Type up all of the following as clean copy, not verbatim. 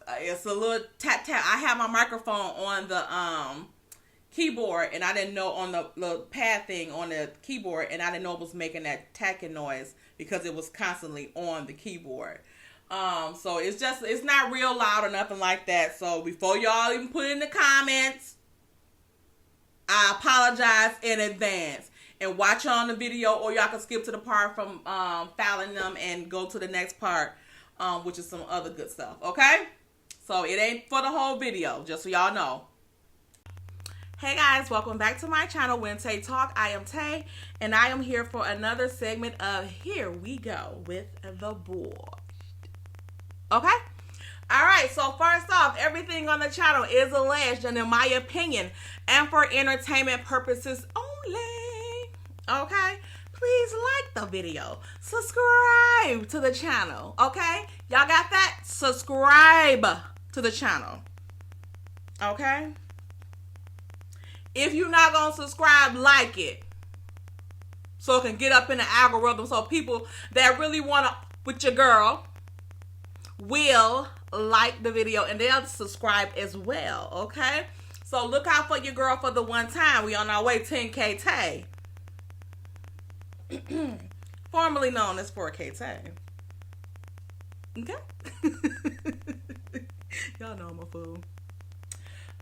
it's a little tap tap. I have my microphone on the keyboard, and I didn't know on the pad thing on the keyboard, and I didn't know it was making that tacking noise because it was constantly on the keyboard. So it's not real loud or nothing like that. So before y'all even put it in the comments, I apologize in advance. And watch on the video, or y'all can skip to the part from Fallon them and go to the next part, which is some other good stuff. Okay? So it ain't for the whole video, just so y'all know. Hey guys, welcome back to my channel, When Tay Talk. I am Tay, and I am here for another segment of Here We Go with the Boy. Okay? Alright, so first off, everything on the channel is alleged and in my opinion, and for entertainment purposes only. Okay? Please like the video. Subscribe to the channel. Okay? Y'all got that? Subscribe to the channel. Okay? If you're not going to subscribe, like it. So it can get up in the algorithm so people that really want to with your girl will like the video and they'll subscribe as well. Okay? So look out for your girl for the one time. We on our way 10K Tay. Formerly known as 4K Tay. Okay? Y'all know I'm a fool.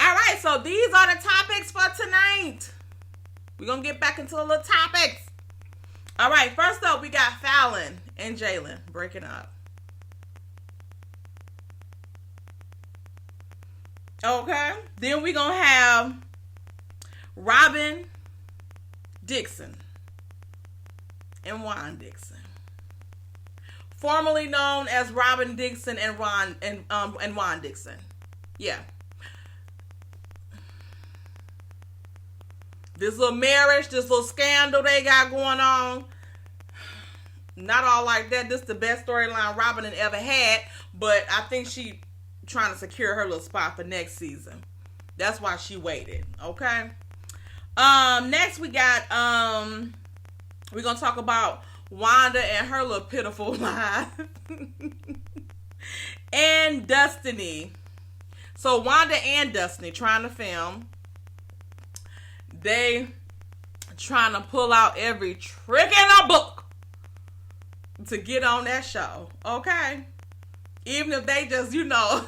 Alright, so these are the topics for tonight. We're going to get back into the little topics. Alright, first up, we got Fallon and Jalen breaking up. Okay? Then we're going to have Robyn Dixon and Juan Dixon, formerly known as Robyn Dixon and Juan Dixon. Yeah. This little marriage, this little scandal they got going on, not all like that. This is the best storyline Robyn had ever had, but I think she trying to secure her little spot for next season. That's why she waited. Okay. Next we got we're gonna talk about Wanda and her little pitiful life. And Destiny. So Wanda and Destiny trying to film. They trying to pull out every trick in a book to get on that show. Okay? Even if they just, you know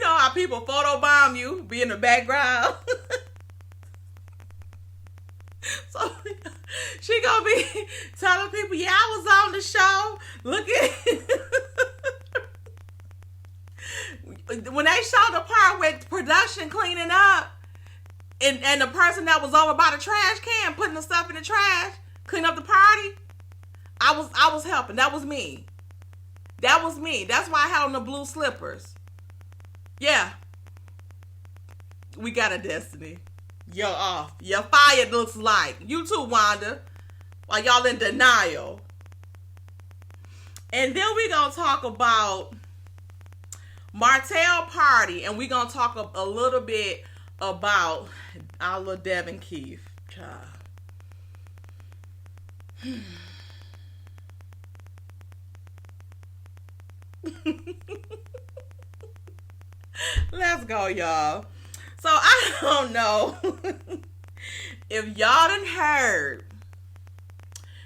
how people photobomb you, be in the background. So she gonna be telling people, yeah, I was on the show. Look at when they showed the part with production cleaning up, and the person that was over by the trash can putting the stuff in the trash, clean up the party. I was helping. That was me. That was me. That's why I had on the blue slippers. Yeah. We got a Destiny. You're off. You're fired, looks like. You too, Wanda. While y'all in denial. And then we gonna talk about Martel party. And we gonna talk a little bit about our little Devin Keith. Let's go, y'all. So I don't know if y'all done heard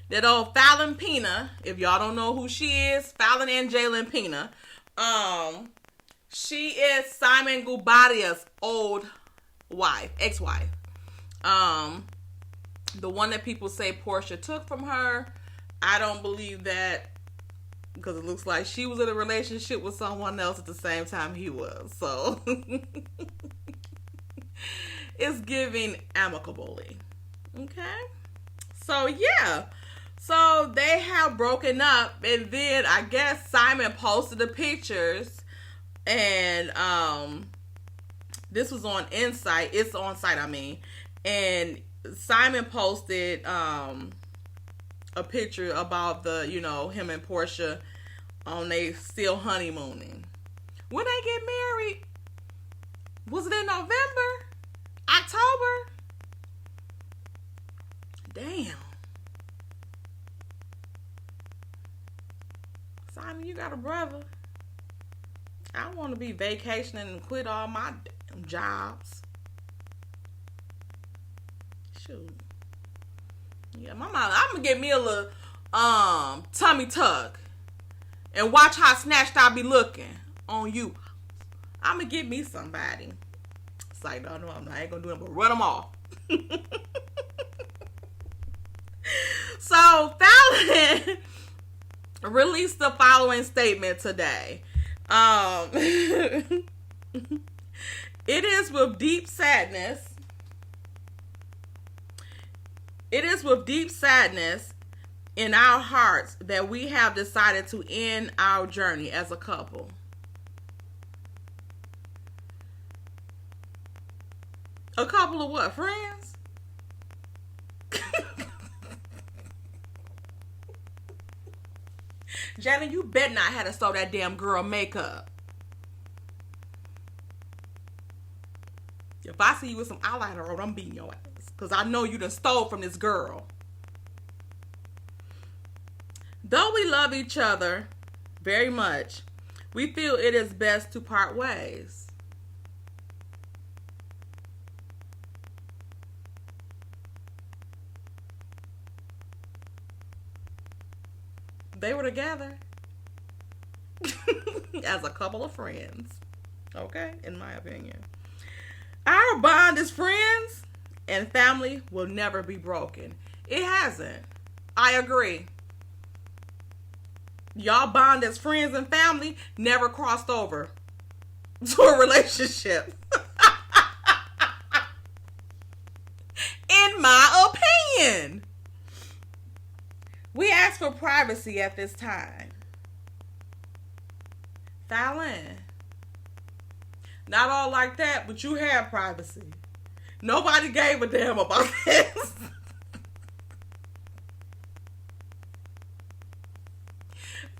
that old Fallon Pina. If y'all don't know who she is, Fallon and Jalen Pina. She is Simon Gubadia's old wife, ex-wife. The one that people say Portia took from her. I don't believe that, because it looks like she was in a relationship with someone else at the same time he was. So it's giving amicably. Okay? So yeah. So they have broken up, and then I guess Simon posted the pictures, and this was on Insight. It's on site, I mean. And Simon posted a picture about the, him and Portia on they still honeymooning. When they get married? Was it in November? October? Damn. Simon, you got a brother. want to be vacationing and quit all my damn jobs. Shoot. Yeah, my mom, I'm gonna get me a little tummy tuck and watch how snatched I be looking on you. I'm gonna get me somebody. It's like, no, I'm not. I ain't gonna do it, but run them off. So, Fallon released the following statement today. It is with deep sadness. It is with deep sadness in our hearts that we have decided to end our journey as a couple. A couple of what? Friends? Jaylen, you bet not had to sew that damn girl makeup. If I see you with some eyeliner on, I'm beating your ass. Because I know you done stole from this girl. Though we love each other very much, we feel it is best to part ways. They were together as a couple of friends. Okay, in my opinion. Our bond as friends and family will never be broken. It hasn't. I agree. Y'all bond as friends and family never crossed over to a relationship. In my opinion. We ask for privacy at this time. Falynn. Not all like that, but you have privacy. Nobody gave a damn about this.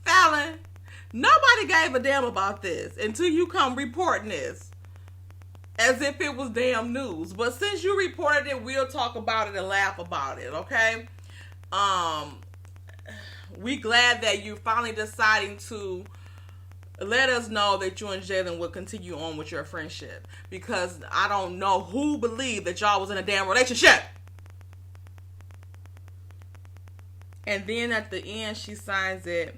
Fallon, nobody gave a damn about this until you come reporting this. As if it was damn news. But since you reported it, we'll talk about it and laugh about it, okay? We glad that you're finally deciding to let us know that you and Jaylen will continue on with your friendship. Because I don't know who believed that y'all was in a damn relationship. And then at the end, she signs it,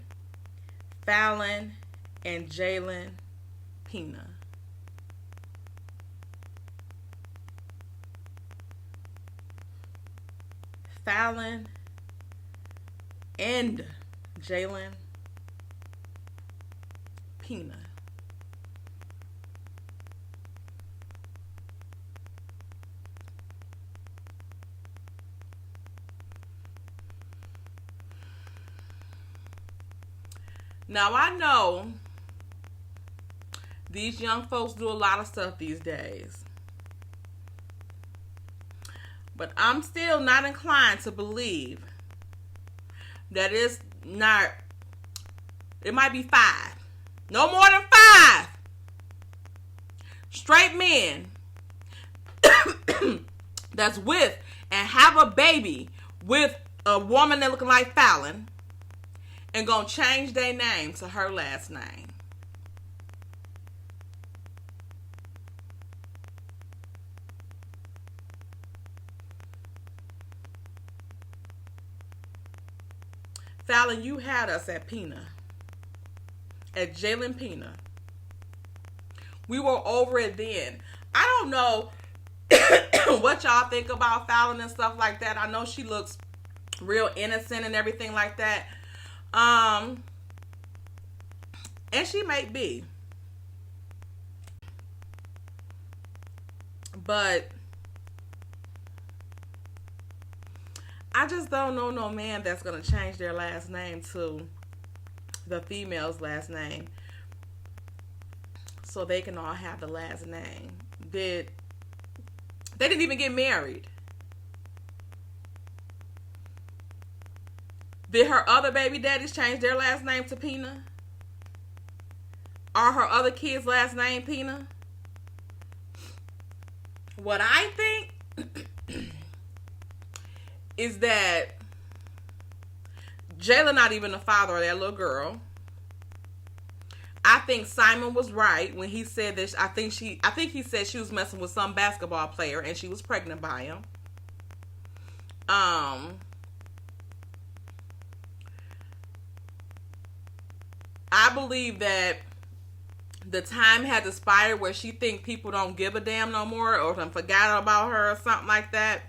Fallon and Jalen Pina. Fallon and Jalen Pina. Now I know these young folks do a lot of stuff these days. But I'm still not inclined to believe that it's not, it might be 5. No more than 5 straight men that's with and have a baby with a woman that looking like Fallon and gonna change their name to her last name. Fallon, you had us at Pina. At Jaylen Pina. We were over it then. I don't know what y'all think about Fallon and stuff like that. I know she looks real innocent and everything like that. And she may be. But I just don't know no man that's going to change their last name to the female's last name so they can all have the last name. They didn't even get married. Did her other baby daddies change their last name to Pina? Are her other kids' last name Pina? What I think is that Jaylen not even the father of that little girl. I think Simon was right when he said this. I think he said she was messing with some basketball player and she was pregnant by him. I believe that the time had expired where she think people don't give a damn no more or forgot about her or something like that,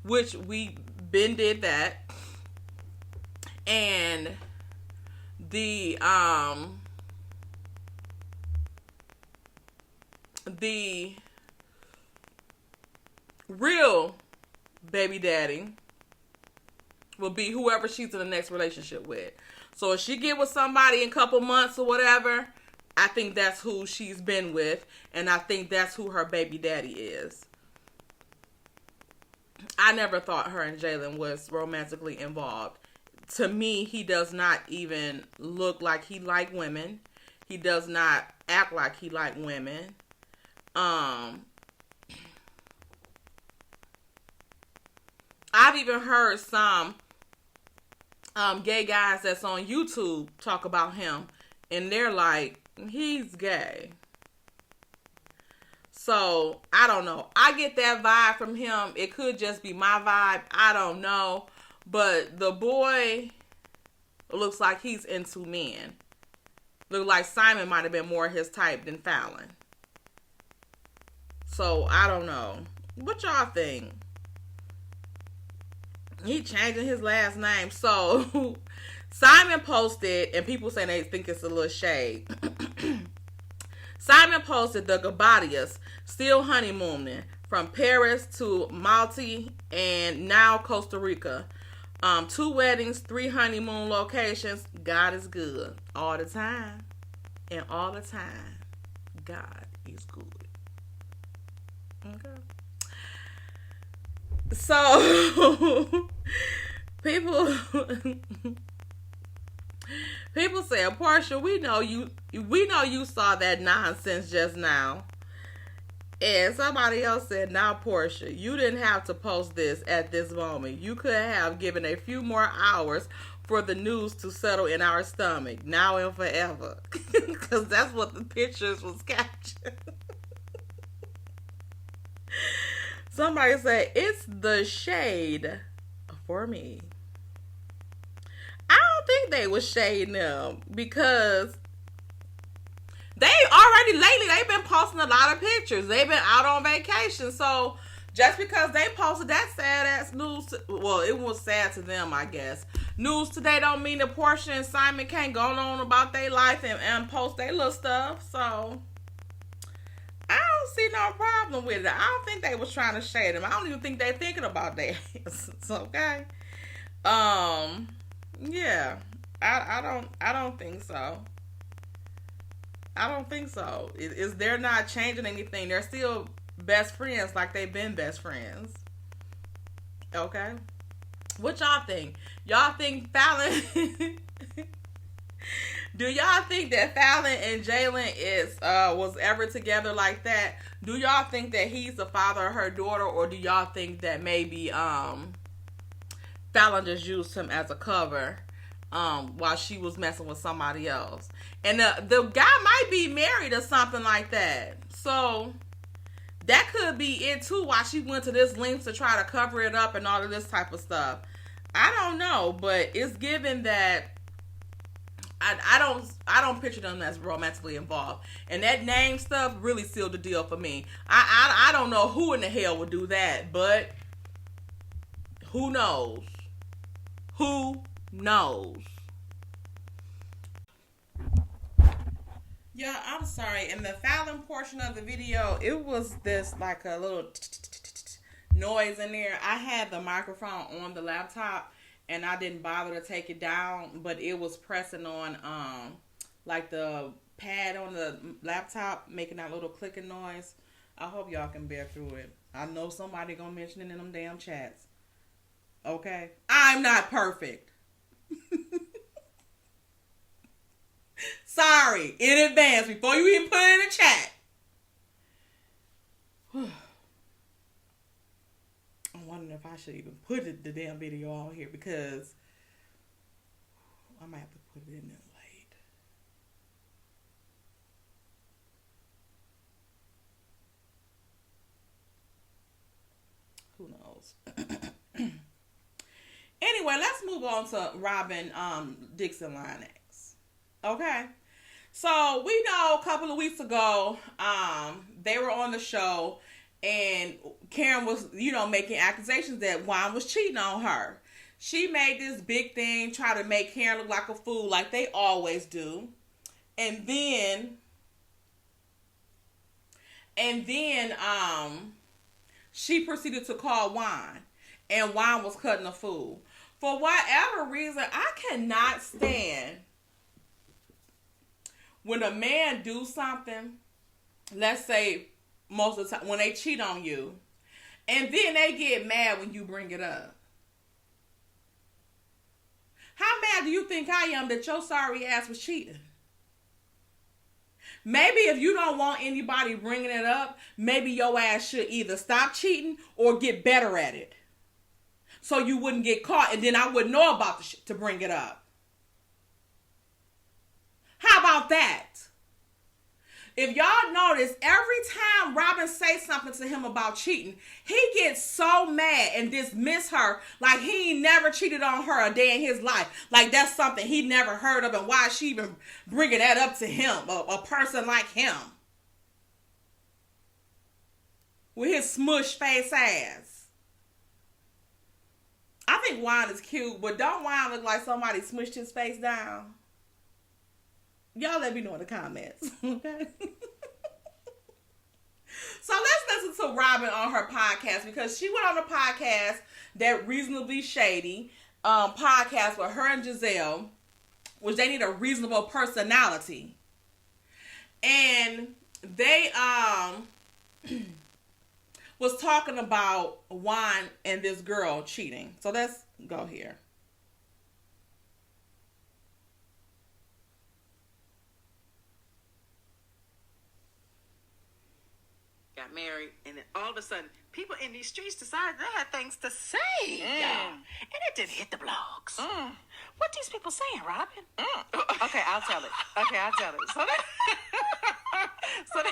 which we been did that. And the real baby daddy will be whoever she's in the next relationship with. So if she get with somebody in a couple months or whatever, I think that's who she's been with, and I think that's who her baby daddy is. I never thought her and Jaylen was romantically involved. To me, he does not even look like he like women. He does not act like he like women. I've even heard some gay guys that's on YouTube talk about him, and they're like, he's gay. So, I don't know. I get that vibe from him. It could just be my vibe. I don't know. But the boy looks like he's into men. Look like Simon might have been more his type than Fallon. So, I don't know. What y'all think? He changing his last name. So, Simon posted, and people saying they think it's a little shade. Simon posted the Gabadias still honeymooning from Paris to Malta and now Costa Rica. 2 weddings, 3 honeymoon locations. God is good all the time. And all the time, God is good. Okay. So, people say, Portia, we know you saw that nonsense just now. And somebody else said, now, Portia, you didn't have to post this at this moment. You could have given a few more hours for the news to settle in our stomach, now and forever. Because that's what the pictures was captured. Somebody said, it's the shade for me. I don't think they was shading them because they already lately, they've been posting a lot of pictures. They've been out on vacation. So just because they posted that sad ass news, well, it was sad to them, I guess. News today don't mean that Portia and Simon can't go on about their life and post their little stuff. So I don't see no problem with it. I don't think they was trying to shade them. I don't even think they thinking about that. It's okay. Yeah. I don't think so. I don't think so. They're not changing anything. They're still best friends like they've been best friends. Okay? What y'all think? Y'all think Fallon... Do y'all think that Fallon and Jaylen was ever together like that? Do y'all think that he's the father of her daughter, or do y'all think that maybe Fallon just used him as a cover while she was messing with somebody else? And the guy might be married or something like that. So that could be it too, why she went to this length to try to cover it up and all of this type of stuff. I don't know, but it's given that I don't picture them as romantically involved. And that name stuff really sealed the deal for me. I don't know who in the hell would do that, but who knows? Who knows? Yeah, I'm sorry. In the Fallon portion of the video, it was this like a little noise in there. I had the microphone on the laptop and I didn't bother to take it down, but it was pressing on like the pad on the laptop, making that little clicking noise. I hope y'all can bear through it. I know somebody gonna mention it in them damn chats. Okay? I'm not perfect. Sorry, in advance, before you even put it in the chat. I'm wondering if I should even put the damn video on here, because I might have to put it in there late. notes. Anyway, let's move on to Robyn Dixon Linux. Okay. So we know a couple of weeks ago, they were on the show and Karen was, making accusations that Juan was cheating on her. She made this big thing, try to make Karen look like a fool like they always do. And then she proceeded to call Juan. And Juan was cutting a fool. For whatever reason, I cannot stand when a man do something, let's say most of the time, when they cheat on you, and then they get mad when you bring it up. How mad do you think I am that your sorry ass was cheating? Maybe if you don't want anybody bringing it up, maybe your ass should either stop cheating or get better at it. So you wouldn't get caught and then I wouldn't know about the shit to bring it up. How about that? If y'all notice, every time Robyn says something to him about cheating, he gets so mad and dismiss her like he ain't never cheated on her a day in his life. Like that's something he never heard of, and why is she even bringing that up to him, a person like him? With his smush face ass. I think Juan is cute, but don't Juan look like somebody smushed his face down? Y'all let me know in the comments, okay? So let's listen to Robyn on her podcast, because she went on a podcast, that Reasonably Shady podcast with her and Giselle, which they need a reasonable personality. And they was talking about Juan and this girl cheating. So let's go here. Got married, and then all of a sudden, people in these streets decided they had things to say, y'all. And it didn't hit the blogs. What these people saying, Robyn? Okay, I'll tell it. So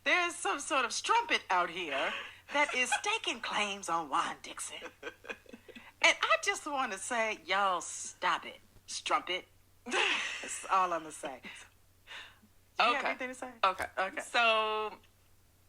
there's some sort of strumpet out here that is staking claims on Juan Dixon. And I just want to say, y'all stop it. Strumpet. That's all I'm going to say. Do you have anything to say? Okay. So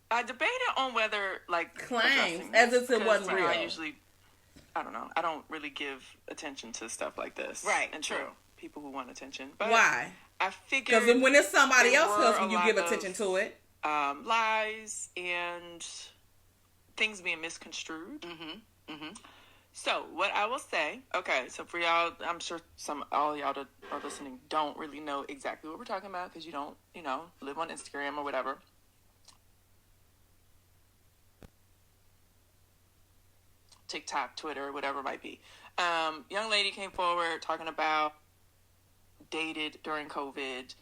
I debated on whether, claims, as if it wasn't real. I don't know. I don't really give attention to stuff like this. Right, and true. People who want attention. But why? I figured because when it's somebody else's husband, you give attention to it. Lies and things being misconstrued. So what I will say, so for y'all, I'm sure all y'all that are listening don't really know exactly what we're talking about, because you don't, live on Instagram or whatever. TikTok, Twitter, whatever it might be. Young lady came forward talking about dated during COVID,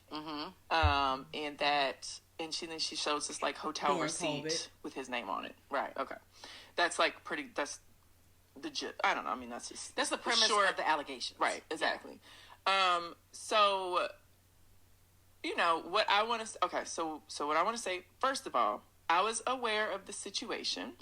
and she shows this hotel during receipt COVID. With his name on it. Right. Okay. That's that's legit. I don't know. I mean, that's the premise of the allegations. Right. Exactly. So, what I want to. Okay. So what I want to say, first of all, I was aware of the situation.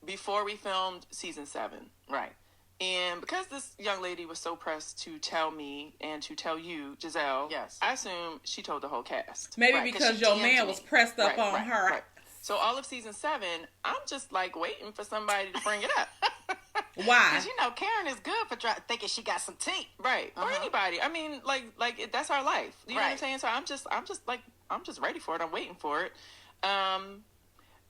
Before we filmed season 7. Right. And because this young lady was so pressed to tell me and to tell you, Giselle, yes, I assume she told the whole cast. Maybe because your man was pressed up on her. Right. So all of season 7, I'm just waiting for somebody to bring it up. Why? Because Karen is good for thinking she got some tea. Right. Or anybody. I mean, that's our life. You know what I'm saying? So I'm just ready for it. I'm waiting for it.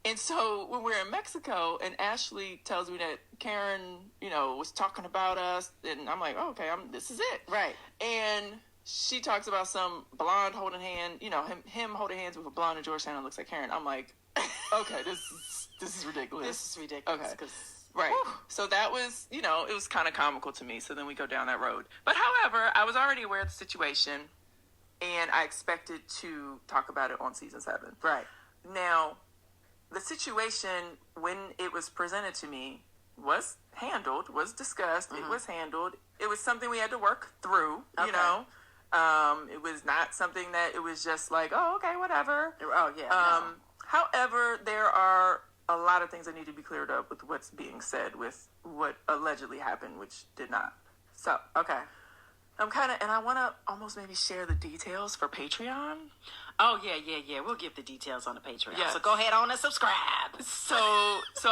And so when we're in Mexico and Ashley tells me that Karen, was talking about us, and I'm like, oh, okay, this is it. Right. And she talks about some blonde holding hand, him holding hands with a blonde in Georgetown that looks like Karen. I'm like, okay, this is ridiculous. This is ridiculous. Okay. Right. Whew. So that was, it was kind of comical to me. So then we go down that road. But however, I was already aware of the situation, and I expected to talk about it on season 7. Right. Now, the situation, when it was presented to me, was handled, was discussed. It was handled. It was something we had to work through, It was not something that it was just oh, okay, whatever. Oh, yeah. However, there are a lot of things that need to be cleared up with what's being said with what allegedly happened, which did not. So, okay. I'm kind of, and I want to almost maybe share the details for Patreon. Oh, yeah. We'll give the details on the Patreon. Yes. So go ahead on and subscribe. So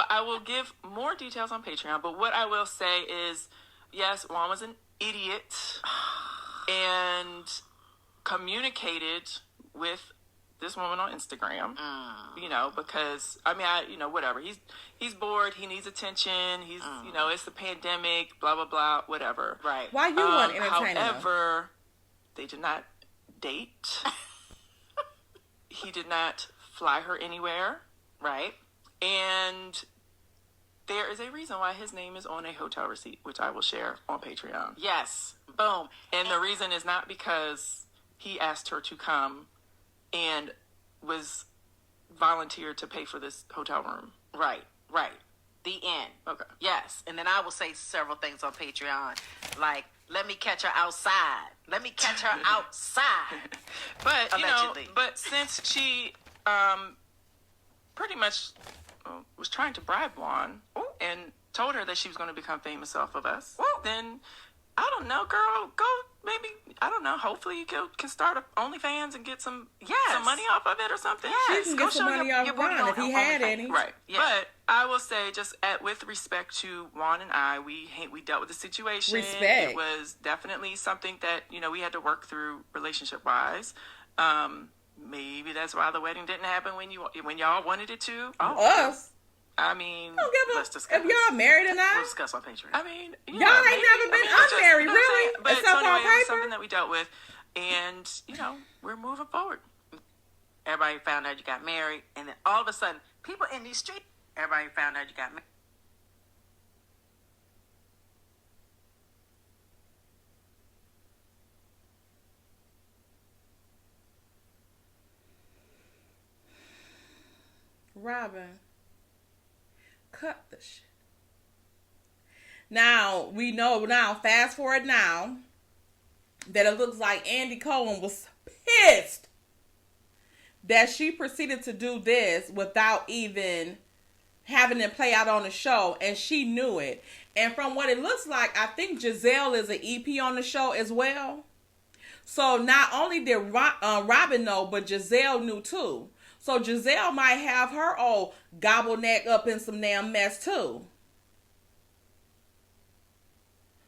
I will give more details on Patreon, but what I will say is, yes, Juan was an idiot and communicated with this woman on Instagram, because whatever. He's bored. He needs attention. He's, it's the pandemic, blah, blah, blah, whatever. Right. Why you want entertainment? However, they did not date. He did not fly her anywhere. Right. And there is a reason why his name is on a hotel receipt, which I will share on Patreon. Yes. Boom. And the reason is not because he asked her to come and was volunteered to pay for this hotel room. Right. The end. Okay. Yes. And then I will say several things on Patreon, like, let me catch her outside. Let me catch her outside. But, allegedly. But since she pretty much was trying to bribe Juan and told her that she was going to become famous off of us, then, I don't know, girl, go maybe, I don't know, hopefully you can start an OnlyFans and get some money off of it or something. Yes, she can get some money off Juan if he had any. Right. Yes. But I will say, just with respect to Juan and I, we dealt with the situation. Respect. It was definitely something that, we had to work through relationship-wise. Maybe that's why the wedding didn't happen when y'all wanted it to. Us. I mean, let's discuss. If y'all married or not. We'll discuss on Patreon. I mean, y'all ain't never been unmarried, really. But so anyway, it was something that we dealt with, and we're moving forward. Everybody found out you got married, and then all of a sudden, people in these streets, everybody found out you got married. Robyn, cut the shit. Now, we know now, fast forward now, that it looks like Andy Cohen was pissed that she proceeded to do this without even having it play out on the show, and she knew it. And from what it looks like, I think Giselle is an EP on the show as well. So not only did Robyn know, but Giselle knew too. So Giselle might have her old gobble neck up in some damn mess too.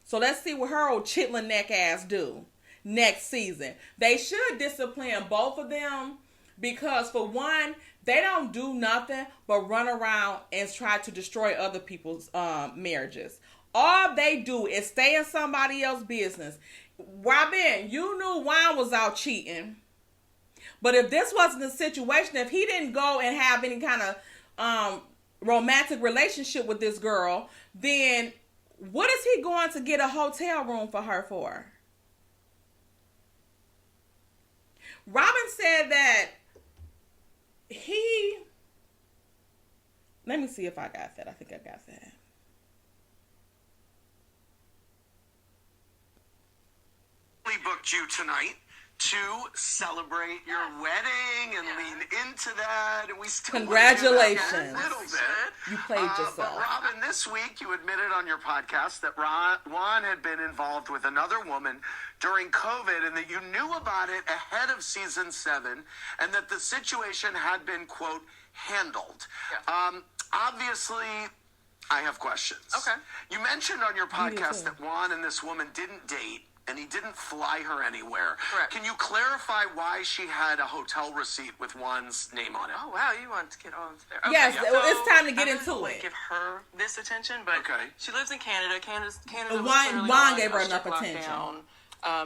So let's see what her old chitlin neck ass do next season. They should discipline both of them because, for one, they don't do nothing but run around and try to destroy other people's marriages. All they do is stay in somebody else's business. Robyn, you knew Juan was out cheating. But if this wasn't the situation, if he didn't go and have any kind of romantic relationship with this girl, then what is he going to get a hotel room for her for? Robyn said that let me see if I got that. I think I got that. We booked you tonight to celebrate your wedding and lean into that, and we still congratulations a little bit. You played yourself. But Robyn, this week you admitted on your podcast that Juan had been involved with another woman during COVID, and that you knew about it ahead of season 7, and that the situation had been, quote, handled. Yeah. Obviously, I have questions. Okay. You mentioned on your podcast that Juan and this woman didn't date, and he didn't fly her anywhere. Correct. Can you clarify why she had a hotel receipt with Juan's name on it? Oh, wow, you want to get on there. Okay, yes, yeah. It's time to get into it. Give her this attention, but she lives in Canada. Canada Juan gave her enough attention.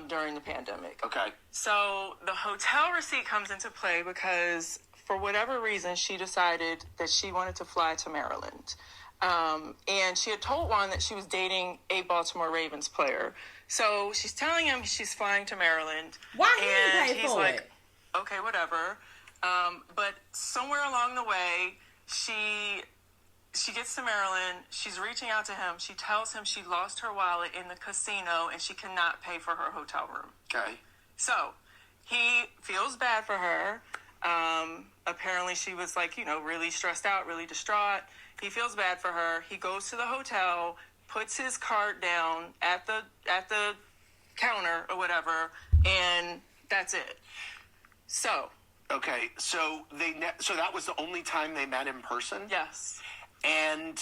During the pandemic. Okay. So the hotel receipt comes into play because, for whatever reason, she decided that she wanted to fly to Maryland. And she had told Juan that she was dating a Baltimore Ravens player. So she's telling him she's flying to Maryland. Why didn't he pay he's for like, it? okay, whatever. But somewhere along the way, she gets to Maryland. She's reaching out to him. She tells him she lost her wallet in the casino and she cannot pay for her hotel room. Okay. So he feels bad for her. Apparently she was like, really stressed out, really distraught. He feels bad for her. He goes to the hotel, puts his card down at the counter or whatever, and that's it. So. Okay, so that was the only time they met in person? Yes. And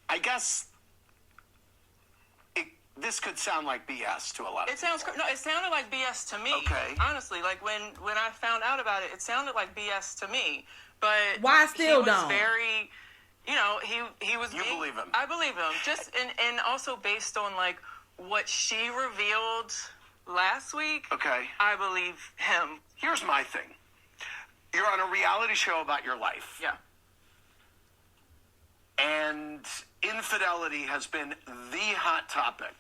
I guess this could sound like BS to a lot of people. It sounded like BS to me. Okay. Honestly, like when I found out about it, it sounded like BS to me. But why still he was don't? Very, he was. You believe him? I believe him. Just and also based on like what she revealed last week. Okay. I believe him. Here's my thing. You're on a reality show about your life. Yeah. And infidelity has been the hot topic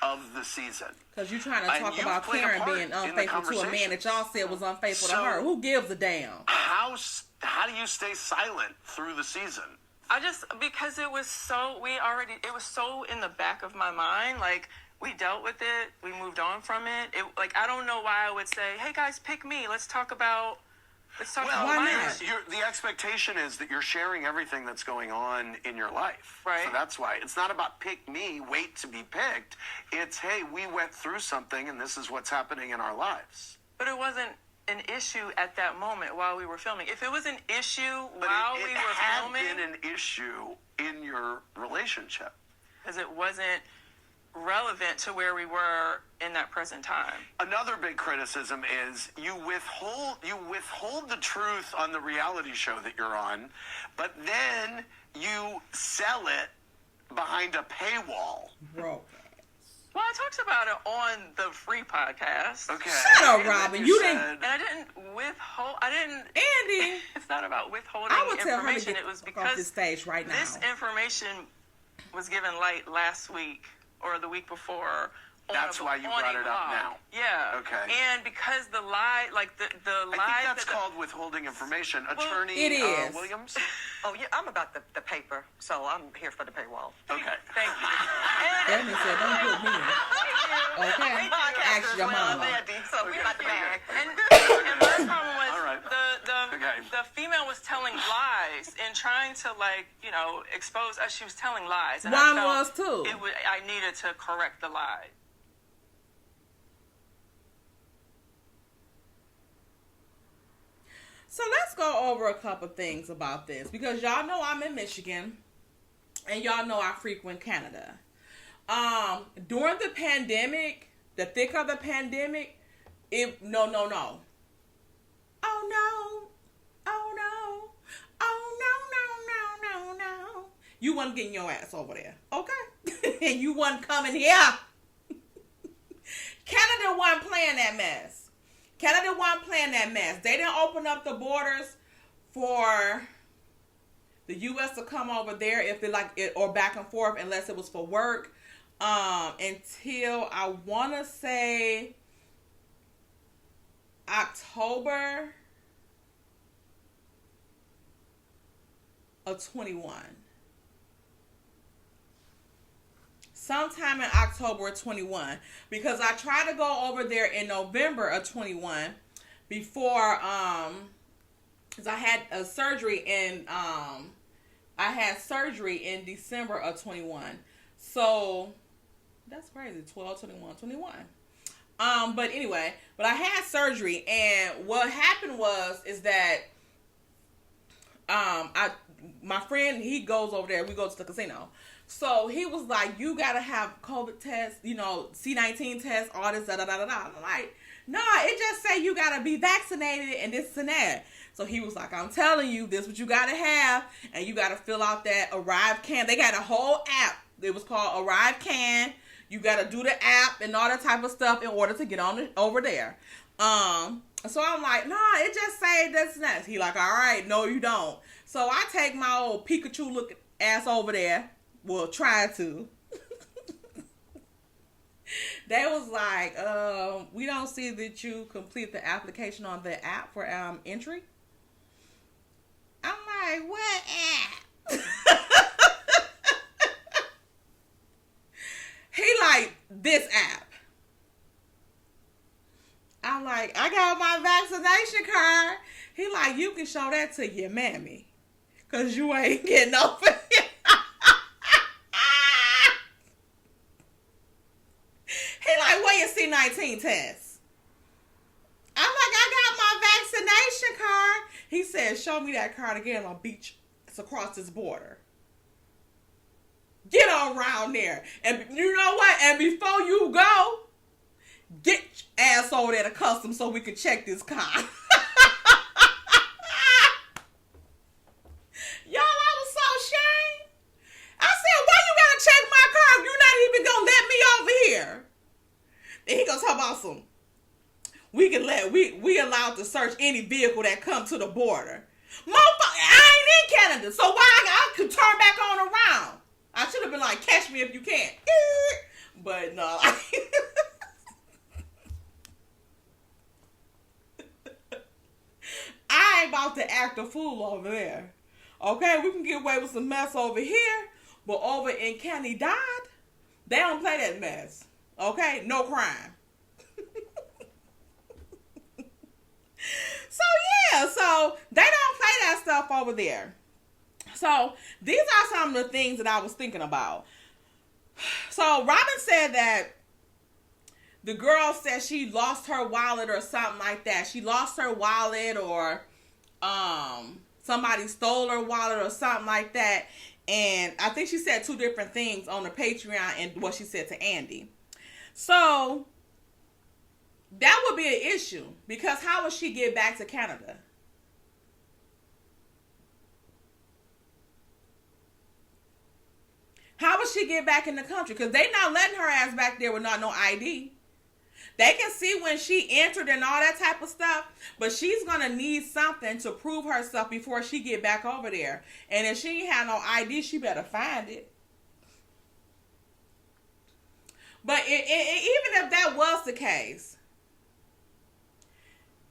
of the season. Because you're trying to talk about Karen being unfaithful to a man that y'all said was unfaithful to her. Who gives a damn? How do you stay silent through the season? Because it was so in the back of my mind. Like, we dealt with it. We moved on from it. I don't know why I would say, hey guys, pick me. Let's talk about why not? The expectation is that you're sharing everything that's going on in your life. Right. So that's why. It's not about pick me, wait to be picked. It's, hey, we went through something and this is what's happening in our lives. But it wasn't an issue at that moment while we were filming. If it was an issue while we were filming... It had been an issue in your relationship. Because it wasn't relevant to where we were in that present time. Another big criticism is you withhold the truth on the reality show that you're on, but then you sell it behind a paywall. Bro. Well, I talked about it on the free podcast. Okay. Shut up, Robyn. You didn't. And I didn't withhold. Andy. It's not about withholding information. I would tell her to get it was off because this stage right now. This information was given light last week or the week before. That's why you brought it up now. Yeah. Okay. And because the lie, like the lie. I think that's called withholding information. Attorney it is. Williams? Oh, yeah, I'm about the paper, so I'm here for the paywall. Okay. Thank you. Devin said, don't put me in. Okay. Ask your mama. So we got the bag. And my problem was All right. the female was telling lies and trying to expose us. She was telling lies. And One was too. I needed to correct the lie. So let's go over a couple things about this because y'all know I'm in Michigan and y'all know I frequent Canada. During the pandemic, the thick of the pandemic, no. Oh no. Oh no. You wasn't getting your ass over there, okay? And you wasn't coming here. Canada wasn't playing that mess. Canada wasn't playing that mess. They didn't open up the borders for the U.S. to come over there if they like it or back and forth unless it was for work. Until I want to say October of 21. Sometime in October of 21, because I tried to go over there in November of 21 before, because I had a surgery in December of 21. So that's crazy. 12, 21, 21. But anyway, I had surgery, and what happened is that my friend, he goes over there. We go to the casino. So he was like, you got to have COVID tests, C-19 tests, all this, da-da-da-da-da. I'm like, no, it just say you got to be vaccinated and this and that. So he was like, I'm telling you, this is what you got to have. And you got to fill out that Arrive Can. They got a whole app. It was called Arrive Can. You got to do the app and all that type of stuff in order to get on over there. So I'm like, nah, it just say this and that. He like, all right, no, you don't. So I take my old Pikachu looking ass over there. Well, try to. They was like, we don't see that you complete the application on the app for entry. I'm like, what app? He like, this app. I'm like, I got my vaccination card. He like, you can show that to your mammy. Because you ain't getting over it. He like, where your C-19 test? I'm like, I got my vaccination card. He said, show me that card again. I'll beat you. It's across this border. Get on around there. And you know what? And before you go, get your ass over there to customs so we can check this car. Y'all, I was so ashamed. I said, why you gotta check my car if you're not even gonna let me over here? And he gonna talk about some, we allowed to search any vehicle that comes to the border. Motherfucker, I ain't in Canada, so why I could turn back on around? I should have been like, catch me if you can. But no. I ain't about to act a fool over there. Okay, we can get away with some mess over here, but over in Canada, they don't play that mess. Okay, no crime. So they don't play that stuff over there. So these are some of the things that I was thinking about. So Robyn said that the girl said she lost her wallet or something like that. She lost her wallet or somebody stole her wallet or something like that. And I think she said two different things on the Patreon and what she said to Andy. So that would be an issue because how would she get back to Canada? How would she get back in the country? Because they not letting her ass back there with no ID. They can see when she entered and all that type of stuff, but she's going to need something to prove herself before she get back over there. And if she ain't have no ID, she better find it. But even if that was the case,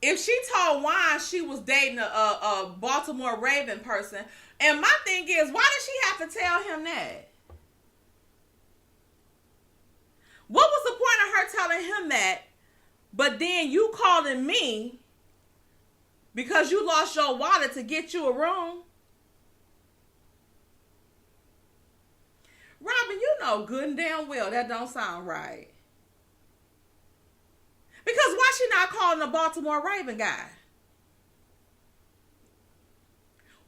if she told Juan she was dating a Baltimore Raven person, and my thing is, why did she have to tell him that? What was the point of her telling him that, but then you calling me because you lost your wallet to get you a room? Robyn, you know good and damn well that don't sound right. Because why she not calling the Baltimore Raven guy?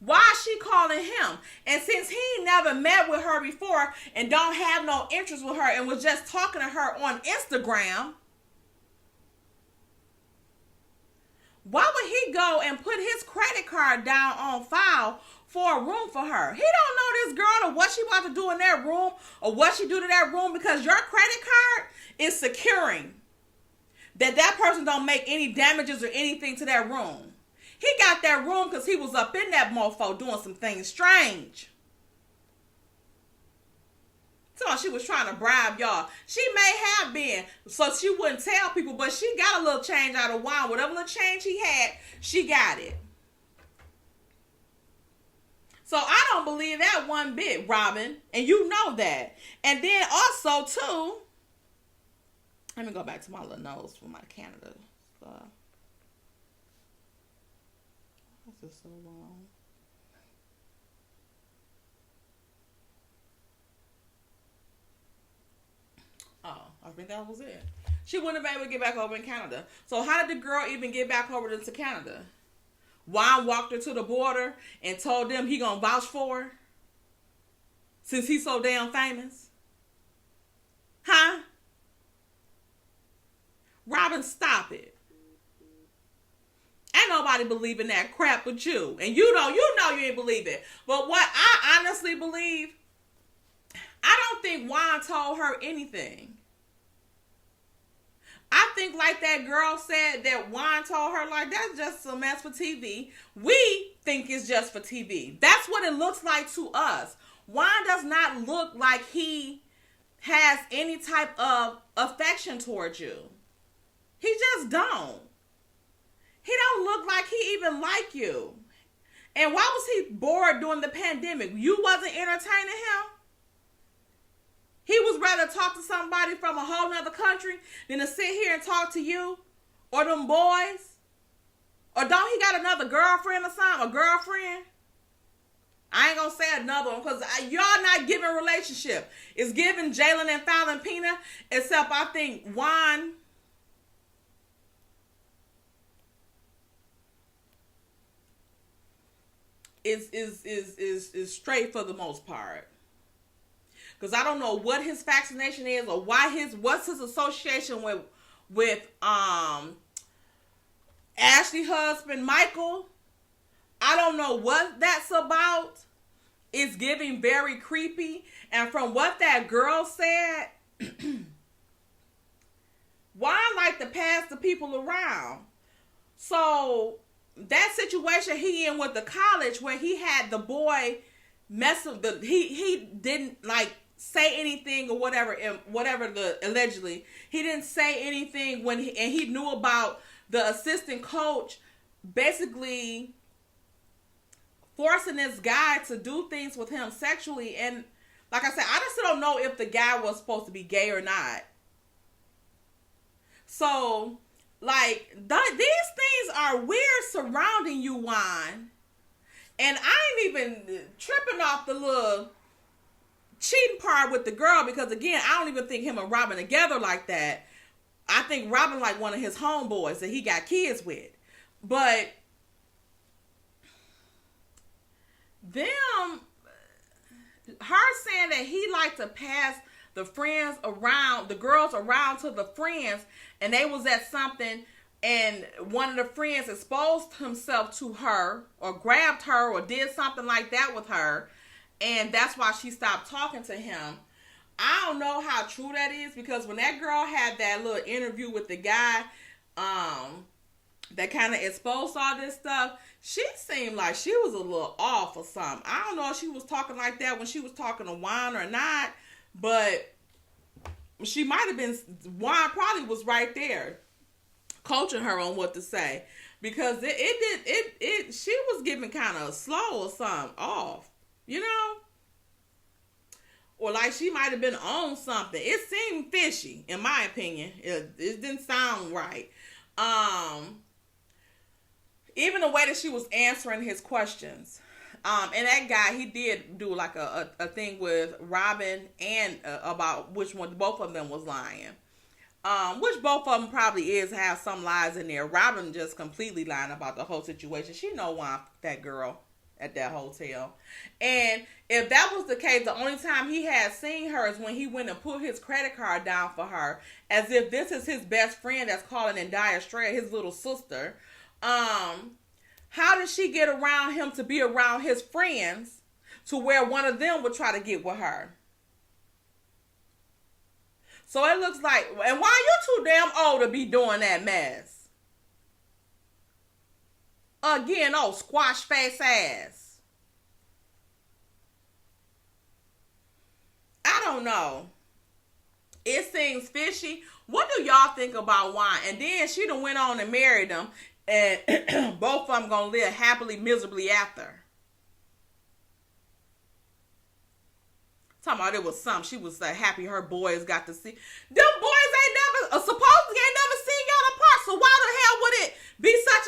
Why is she calling him? And since he never met with her before and don't have no interest with her and was just talking to her on Instagram, why would he go and put his credit card down on file for a room for her? He don't know this girl or what she about to do in that room or what she do to that room because your credit card is securing that person don't make any damages or anything to that room. He got that room because he was up in that mofo doing some things strange. So she was trying to bribe y'all. She may have been, so she wouldn't tell people, but she got a little change out of Juan. Whatever little change he had, she got it. So I don't believe that one bit, Robyn. And you know that. And then also, too, let me go back to my little notes for my Canada stuff. This is so long. Oh, I think that was it. She wouldn't have been able to get back over in Canada. So how did the girl even get back over to Canada? Juan walked her to the border and told them he gonna vouch for her? Since he's so damn famous? Huh? Robyn, stop it. Ain't nobody believing that crap but you. And you know you ain't believe it. But what I honestly believe, I don't think Juan told her anything. I think like that girl said that Juan told her, like, that's just some mess for TV. We think it's just for TV. That's what it looks like to us. Juan does not look like he has any type of affection towards you. He just don't. He don't look like he even like you. And why was he bored during the pandemic? You wasn't entertaining him? He was rather talk to somebody from a whole nother country than to sit here and talk to you or them boys. Or don't he got another girlfriend or something? A girlfriend? I ain't gonna say another one because y'all not giving relationship. It's giving Jaylen and Fallon Pina, except I think Juan is straight for the most part. Because I don't know what his vaccination is or what's his association with Ashley husband Michael. I don't know what that's about. It's giving very creepy. And from what that girl said, why like to pass the people around? So that situation he in with the college where he had the boy mess with he didn't like say anything or whatever allegedly he didn't say anything when he knew about the assistant coach basically forcing this guy to do things with him sexually. And like I said, I just don't know if the guy was supposed to be gay or not. So like these things are weird surrounding you, Juan. And I ain't even tripping off the little cheating part with the girl because again, I don't even think him and Robyn together like that. I think Robyn like one of his homeboys that he got kids with. But her saying that he liked to pass the girls around to the friends, and they was at something and one of the friends exposed himself to her or grabbed her or did something like that with her, and that's why she stopped talking to him. I don't know how true that is because when that girl had that little interview with the guy that kind of exposed all this stuff, she seemed like she was a little off or something. I don't know if she was talking like that when she was talking to Juan or not, but she might have been. Juan probably was right there coaching her on what to say because she was giving kind of slow or something off, you know? Or like she might have been on something. It seemed fishy, in my opinion. It didn't sound right. Even the way that she was answering his questions. And that guy, he did do like a thing with Robyn and about which one, both of them was lying. Which both of them probably have some lies in there. Robyn just completely lying about the whole situation. She know why that girl at that hotel. And if that was the case, the only time he had seen her is when he went and put his credit card down for her, as if this is his best friend that's calling in dire straits, his little sister. How did she get around him to be around his friends to where one of them would try to get with her? So it looks like, and why you too damn old to be doing that mess? Again, squash face ass. I don't know. It seems fishy. What do y'all think about Juan? And then she done went on and married him. And both of them gonna live happily, miserably after. Talking about it was something. She was happy her boys got to see. Them boys ain't never, supposedly ain't never seen y'all apart. So why the hell would it be such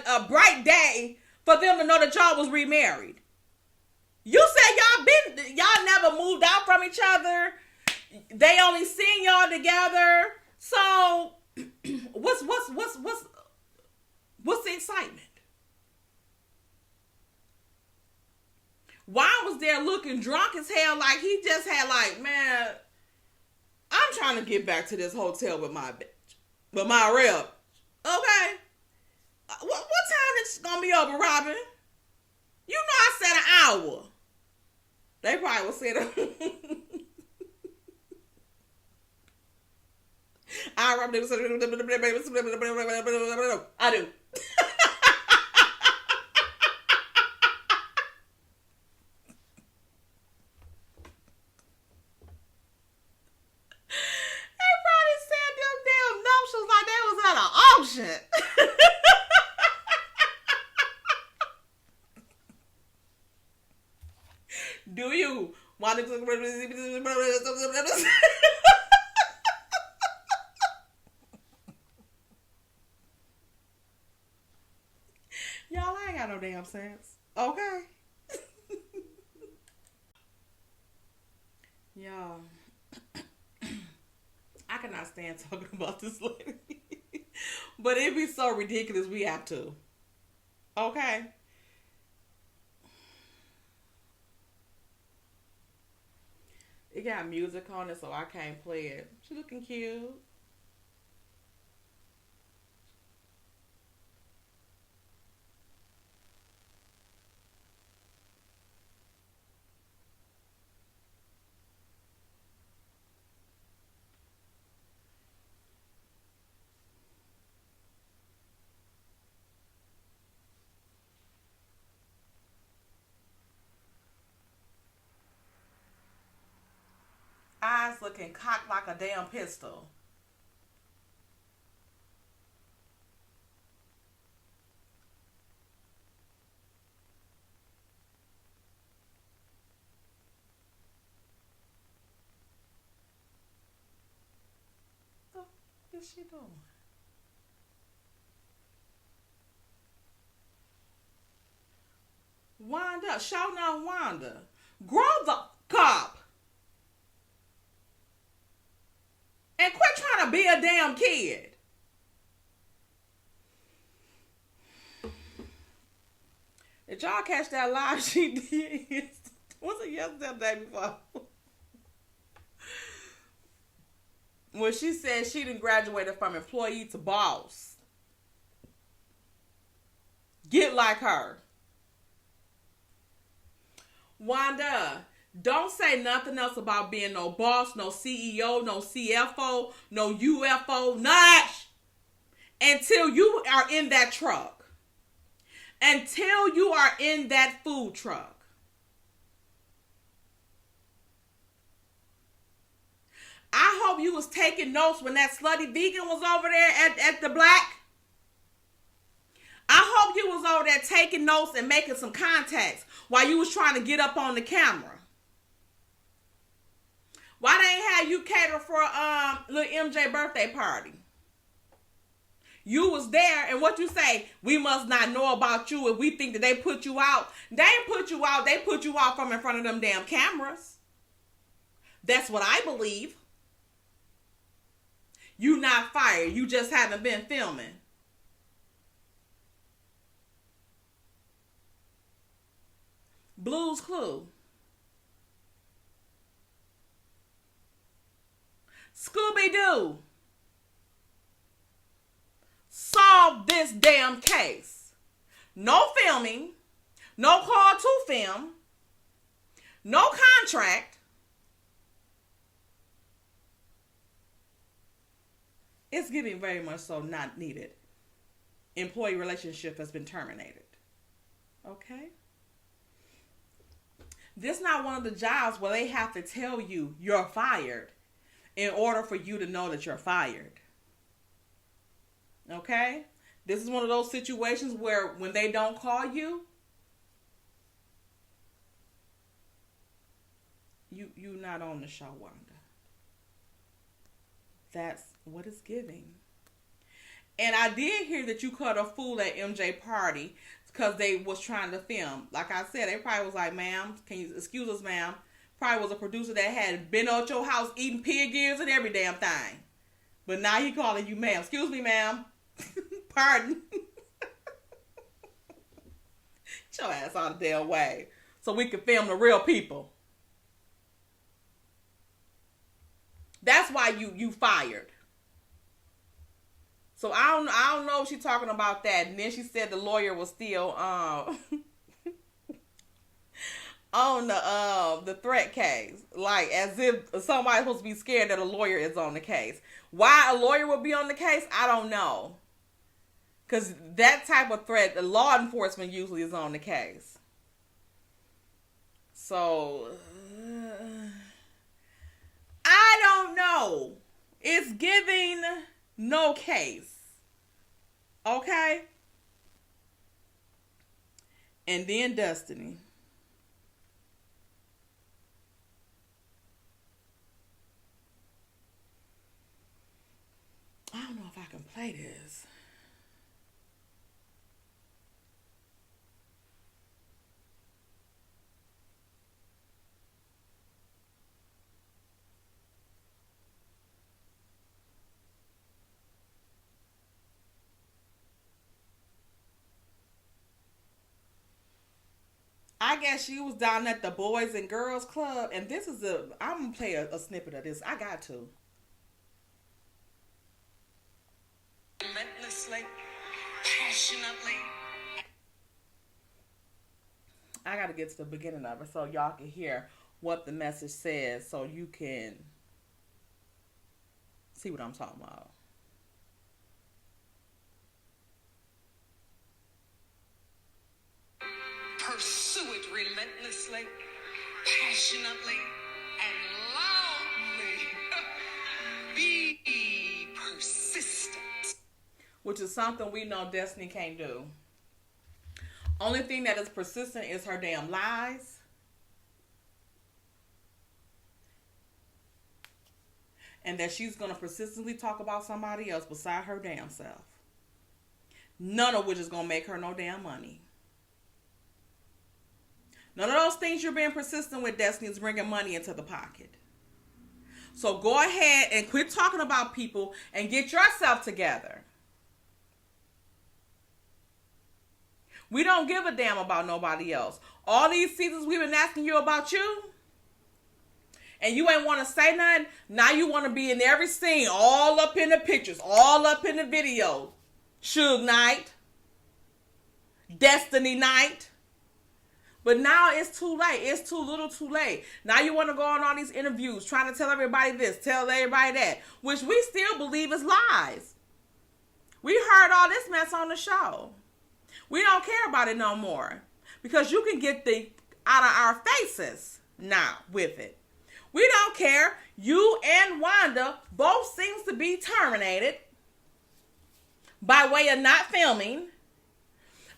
a bright day for them to know that y'all was remarried? You said y'all never moved out from each other. They only seen y'all together. So what's the excitement? Juan was there looking drunk as hell, like he just had man, I'm trying to get back to this hotel with my bitch, with my real. Okay, what time is it gonna be over, Robyn? You know I said an hour. They probably will say I do. Do you want to? got no damn sense. Okay. Y'all, I cannot stand talking about this lady. But it'd be so ridiculous we have to. Okay? It got music on it, so I can't play it. She looking cute. Eyes looking cocked like a damn pistol. What is she doing? Wanda, shout out Wanda. Grow the cop. And quit trying to be a damn kid. Did y'all catch that live she did? Was it yesterday or the day before? When she said she didn't graduate from employee to boss. Get like her. Wanda, don't say nothing else about being no boss, no CEO, no CFO, no UFO, none until you are in that truck. Until you are in that food truck. I hope you was taking notes when that slutty vegan was over there at the Black. I hope you was over there taking notes and making some contacts while you was trying to get up on the camera. Why they ain't have you cater for little MJ birthday party? You was there, and what you say? We must not know about you if we think that they put you out. They ain't put you out. They put you out from in front of them damn cameras. That's what I believe. You not fired. You just haven't been filming. Blue's Clue. Scooby-Doo. Solve this damn case. No filming. No call to film. No contract. It's giving very much so not needed. Employee relationship has been terminated. Okay? This not one of the jobs where they have to tell you you're fired in order for you to know that you're fired. Okay? This is one of those situations where when they don't call you, you not on the show, Wanda. That's what it's giving. And I did hear that you caught a fool at MJ party because they was trying to film. Like I said, they probably was like, ma'am, can you excuse us, ma'am? Probably was a producer that had been at your house eating pig ears and every damn thing. But now he calling you ma'am. Excuse me, ma'am. Pardon. Get your ass out of the damn way so we can film the real people. That's why you fired. So I don't know if she's talking about that. And then she said the lawyer was still on the threat case. Like as if somebody's supposed to be scared that a lawyer is on the case. Why a lawyer would be on the case, I don't know. Because that type of threat, the law enforcement usually is on the case. So I don't know. It's giving no case. Okay? And then Destiny. I don't know if I can play this. I guess she was down at the Boys and Girls Club, and this is I'm gonna play a snippet of this. I got to. Relentlessly, passionately. I gotta get to the beginning of it so y'all can hear what the message says, so you can see what I'm talking about. Pursue it relentlessly, passionately, and loudly. Be persistent. Which is something we know Destiny can't do. Only thing that is persistent is her damn lies. And that she's going to persistently talk about somebody else beside her damn self. None of which is going to make her no damn money. None of those things you're being persistent with, Destiny, is bringing money into the pocket. So go ahead and quit talking about people and get yourself together. We don't give a damn about nobody else. All these seasons we've been asking you about you, and you ain't want to say nothing. Now you want to be in every scene, all up in the pictures, all up in the videos. Suge Knight, Destiny Night. But now it's too late. It's too little too late. Now you want to go on all these interviews trying to tell everybody this, tell everybody that, which we still believe is lies. We heard all this mess on the show. We don't care about it no more because you can get the out of our faces now with it. We don't care. You and Wanda both seems to be terminated by way of not filming.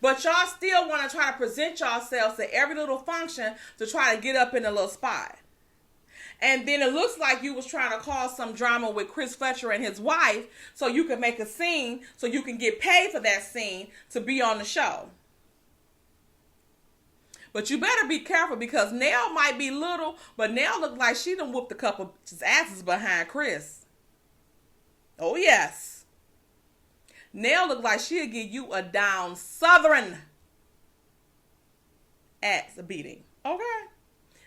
But y'all still want to try to present yourselves at every little function to try to get up in a little spot. And then it looks like you was trying to cause some drama with Chris Fletcher and his wife so you can make a scene so you can get paid for that scene to be on the show. But you better be careful because Nell might be little, but Nell looked like she done whooped a couple asses behind Chris. Oh, yes. Nell look like she'll give you a down southern ass beating. Okay.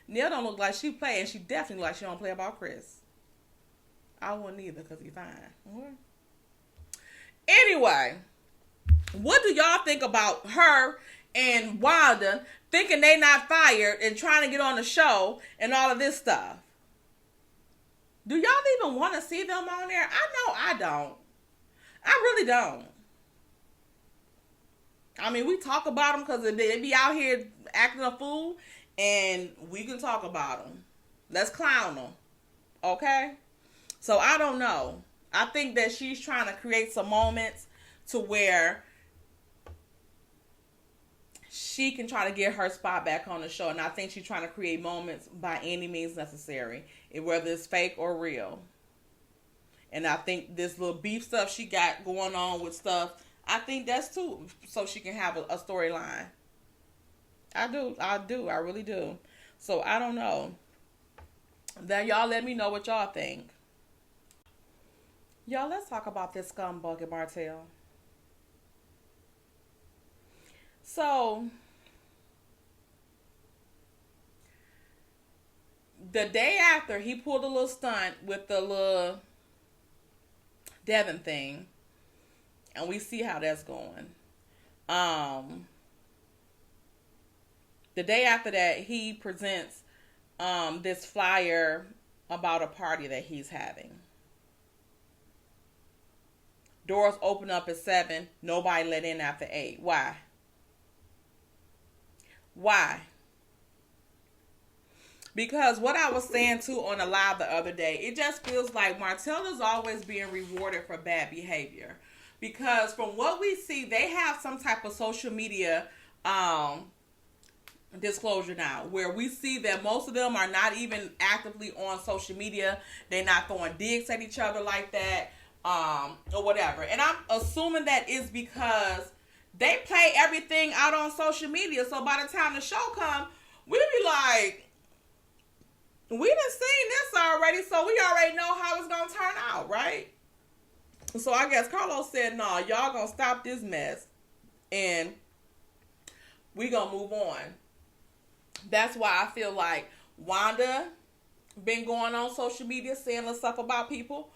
Nell don't look like she play, and she definitely look like she don't play about Chris. I wouldn't either because he's fine. Okay. Anyway, what do y'all think about her and Wanda thinking they not fired and trying to get on the show and all of this stuff? Do y'all even want to see them on there? I know I don't. I really don't. I mean, we talk about them because they be out here acting a fool, and we can talk about them. Let's clown them. Okay? So, I don't know. I think that she's trying to create some moments to where she can try to get her spot back on the show. And I think she's trying to create moments by any means necessary, whether it's fake or real. And I think this little beef stuff she got going on with stuff, I think that's too, so she can have a storyline. I do. I really do. So I don't know. Then y'all let me know what y'all think. Y'all, let's talk about this scumbag at Martel. So, the day after, he pulled a little stunt with the little Devin thing, and we see how that's going. The day after that, he presents this flyer about a party that he's having. Doors open up at 7. Nobody let in after 8. Why? Why? Because what I was saying too on the live the other day, it just feels like Martel is always being rewarded for bad behavior. Because from what we see, they have some type of social media disclosure now, where we see that most of them are not even actively on social media. They're not throwing digs at each other like that, or whatever. And I'm assuming that is because they play everything out on social media. So by the time the show comes, we be like, we done seen this already, so we already know how it's gonna turn out, right? So I guess Carlos said, no, y'all gonna stop this mess and we gonna move on. That's why I feel like Wanda been going on social media saying stuff about people.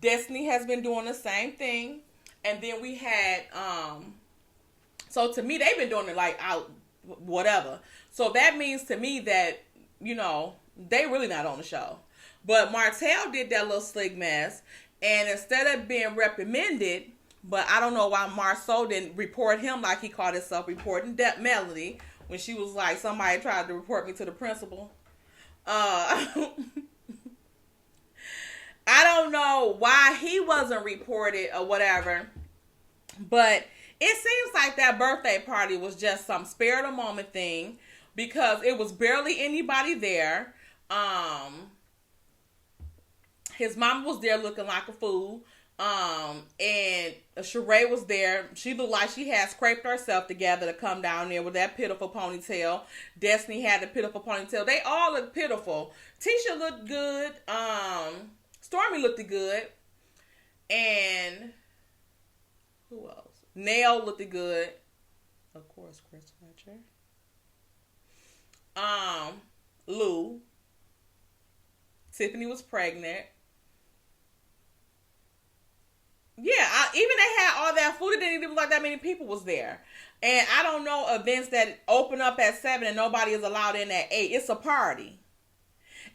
Destiny has been doing the same thing. And then we had, so to me, they've been doing it like out, whatever. So that means to me that, they really not on the show. But Martel did that little slick mess. And instead of being reprimanded, but I don't know why Marceau didn't report him like he called himself reporting Melody when she was like, somebody tried to report me to the principal. I don't know why he wasn't reported or whatever, but it seems like that birthday party was just some spare of the moment thing because it was barely anybody there. His mama was there looking like a fool. And Sheree was there. She looked like she had scraped herself together to come down there with that pitiful ponytail. Destiny had the pitiful ponytail. They all looked pitiful. Tisha looked good. Stormy looked good. And who else? Nail looked good. Of course, Chris Fletcher. Lou. Tiffany was pregnant. Yeah, even they had all that food. It didn't even look like that many people was there. And I don't know events that open up at 7 and nobody is allowed in at 8. It's a party.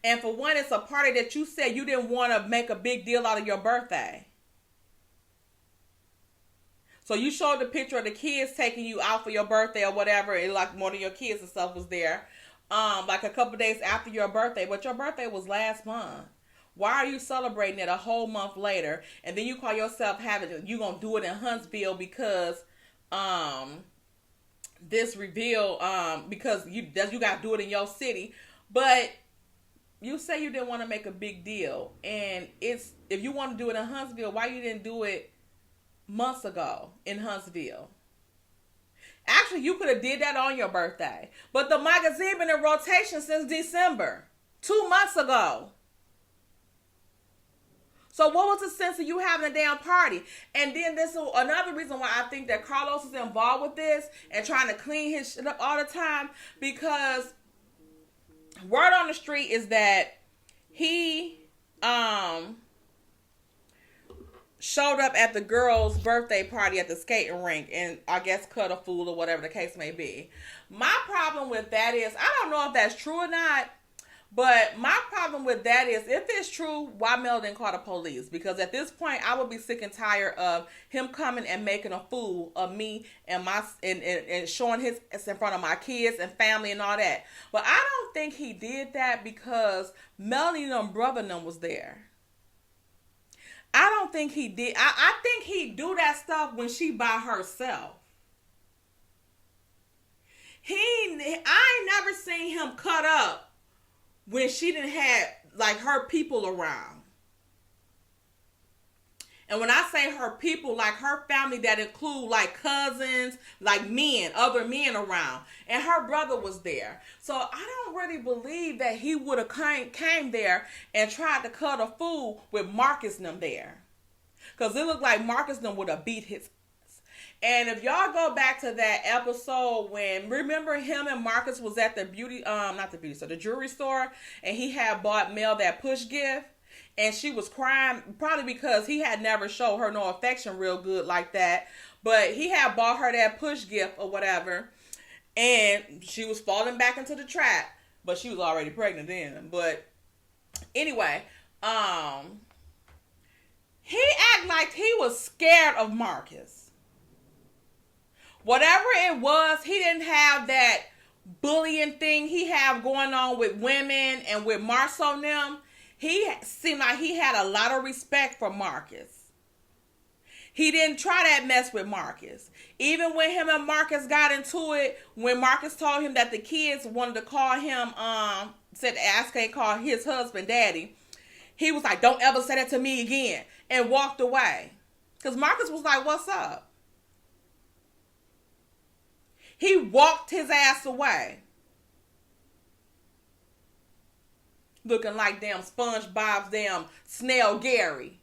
And for one, it's a party that you said you didn't want to make a big deal out of your birthday. So you showed the picture of the kids taking you out for your birthday or whatever. And like one of your kids and stuff was there. Like a couple days after your birthday. But your birthday was last month. Why are you celebrating it a whole month later? And then you call yourself you gonna do it in Huntsville because this reveal because you gotta do it in your city. But you say you didn't want to make a big deal. And if you want to do it in Huntsville, why you didn't do it months ago in Huntsville? Actually, you could have did that on your birthday. But the magazine been in rotation since December. 2 months ago. So what was the sense of you having a damn party? And then this is another reason why I think that Carlos is involved with this and trying to clean his shit up all the time. Because word on the street is that he showed up at the girl's birthday party at the skating rink and I guess cut a fool or whatever the case may be. My problem with that is, I don't know if that's true or not, but my problem with that is, if it's true, why Mel didn't call the police? Because at this point, I would be sick and tired of him coming and making a fool of me and and showing his in front of my kids and family and all that. But I don't think he did that because Melanie and brother and them was there. I don't think he did. I think he do that stuff when she by herself. I ain't never seen him cut up when she didn't have like her people around. And when I say her people, like her family that include like cousins, like men, other men around. And her brother was there. So I don't really believe that he would have came there and tried to cut a fool with Marcus and them there. Because it looked like Marcus and them would have beat his ass. And if y'all go back to that episode when, remember him and Marcus was at the the jewelry store, and he had bought Mel that push gift. And she was crying, probably because he had never showed her no affection real good like that. But he had bought her that push gift or whatever. And she was falling back into the trap. But she was already pregnant then. But anyway, he acted like he was scared of Marcus. Whatever it was, he didn't have that bullying thing he have going on with women and with Marceau and them. He seemed like he had a lot of respect for Marcus. He didn't try that mess with Marcus. Even when him and Marcus got into it, when Marcus told him that the kids wanted to call him, said Ask call his husband daddy, he was like, don't ever say that to me again, and walked away. Because Marcus was like, what's up? He walked his ass away. Looking like damn SpongeBob's damn Snail Gary.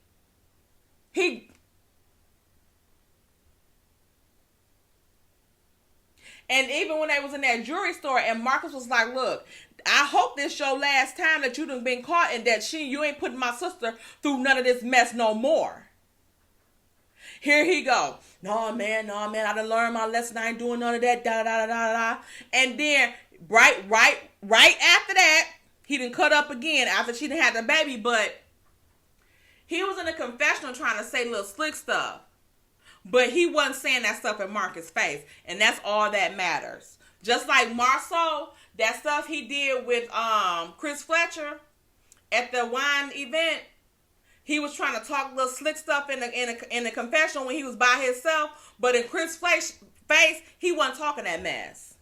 And even when they was in that jewelry store, and Marcus was like, look, I hope this your last time that you done been caught and that you ain't putting my sister through none of this mess no more. Here he go. No, man, I done learned my lesson. I ain't doing none of that, da. And then, right after that, he done cut up again after she done had the baby, but he was in a confessional trying to say little slick stuff. But he wasn't saying that stuff in Marcus' face. And that's all that matters. Just like Marceau, that stuff he did with Chris Fletcher at the wine event, he was trying to talk little slick stuff in the confessional when he was by himself. But in Chris' face, he wasn't talking that mess.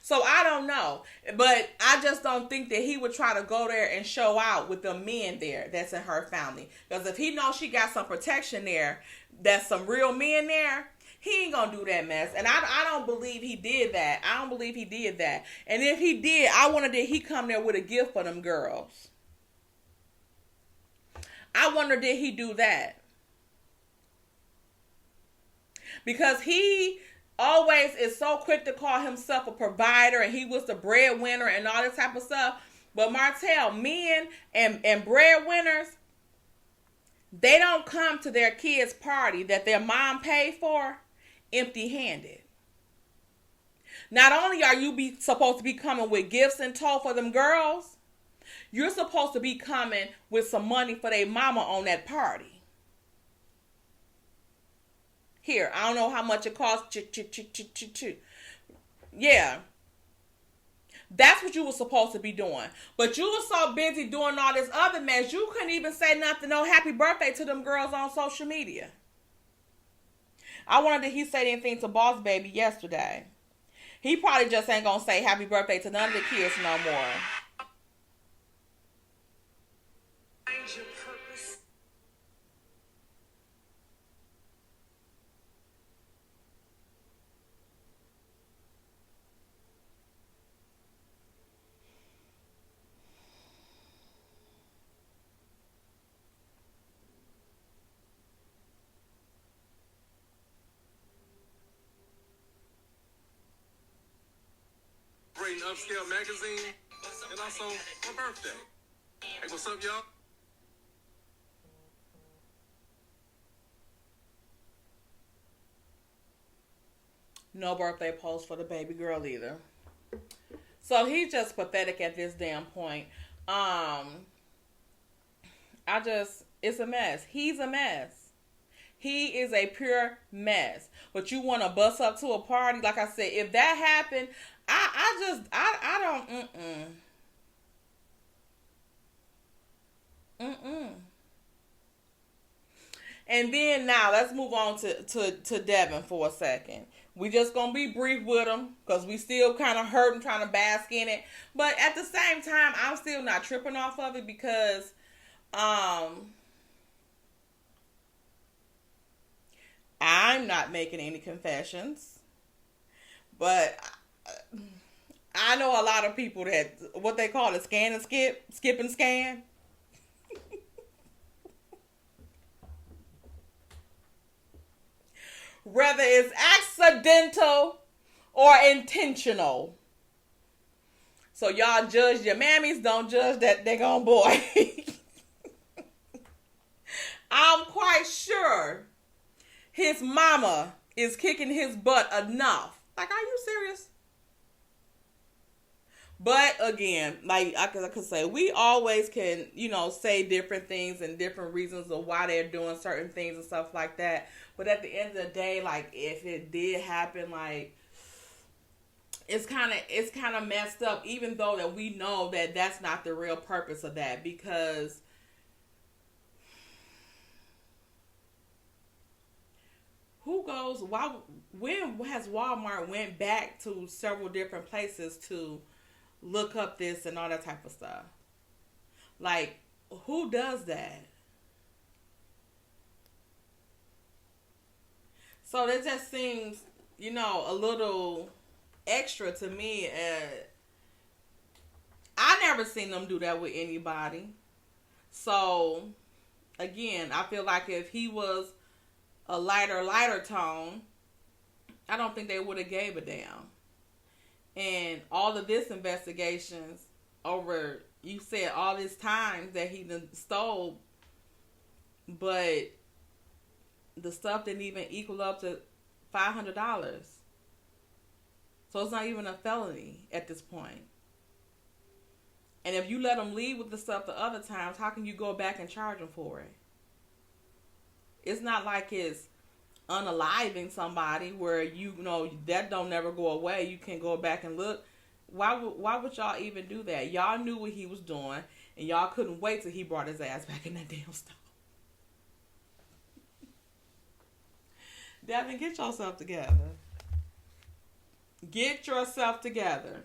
So I don't know. But I just don't think that he would try to go there and show out with the men there that's in her family. Because if he knows she got some protection there, that's some real men there, he ain't gonna do that mess. And I don't believe he did that. I don't believe he did that. And if he did, I wonder did he come there with a gift for them girls. I wonder did he do that. Because he always is so quick to call himself a provider and he was the breadwinner and all this type of stuff. But Martel, men and breadwinners, they don't come to their kids' party that their mom paid for empty-handed. Not only are you supposed to be coming with gifts in tow for them girls, you're supposed to be coming with some money for their mama on that party. Here, I don't know how much it costs. Yeah. That's what you were supposed to be doing. But you were so busy doing all this other mess, you couldn't even say nothing, no happy birthday to them girls on social media. I wonder did he say anything to Boss Baby yesterday. He probably just ain't gonna say happy birthday to none of the kids no more. Find your purpose. Rating Upscale Magazine, and also my birthday. Hey, what's up, y'all? No birthday post for the baby girl either. So he's just pathetic at this damn point. It's a mess. He's a mess. He is a pure mess. But you want to bust up to a party? Like I said, if that happened, I don't, And then now let's move on to Devin for a second. We just gonna be brief with him because we still kind of hurt and trying to bask in it. But at the same time, I'm still not tripping off of it because I'm not making any confessions. But I know a lot of people that what they call it scan and skip and scan. Whether it's accidental or intentional. So y'all judge your mammies, don't judge that daggone boy. I'm quite sure his mama is kicking his butt enough. Like, are you serious? But again, like I could say, we always can, say different things and different reasons of why they're doing certain things and stuff like that. But at the end of the day, like, if it did happen, like, it's kind of messed up, even though that we know that that's not the real purpose of that, because when has Walmart went back to several different places to look up this and all that type of stuff? Like, who does that? So that just seems, a little extra to me. I never seen them do that with anybody. So, again, I feel like if he was a lighter tone, I don't think they would have gave a damn. And all of this investigations over, you said all this time that he done stole, but the stuff didn't even equal up to $500. So it's not even a felony at this point. And if you let him leave with the stuff the other times, how can you go back and charge him for it? It's not like it's unaliving somebody where you know that don't never go away. You can go back and look. Why would y'all even do that? Y'all knew what he was doing, and y'all couldn't wait till he brought his ass back in that damn store. Devin, get yourself together. Get yourself together.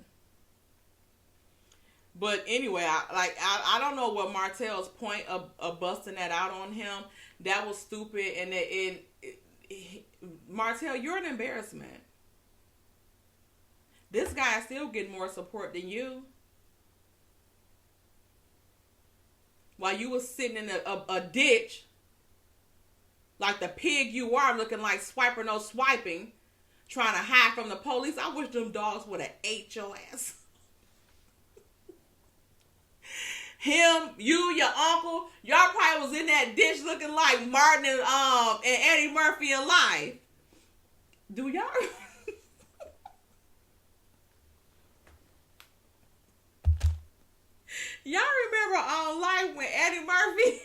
But anyway, I don't know what Martel's point of busting that out on him. That was stupid, and Martel, you're an embarrassment. This guy still getting more support than you. While you was sitting in a ditch, like the pig you are, looking like swiper no swiping, trying to hide from the police. I wish them dogs would have ate your ass. Him, you, your uncle, y'all probably was in that ditch looking like Martin and Eddie Murphy in Life. Do y'all? Y'all remember Life when Eddie Murphy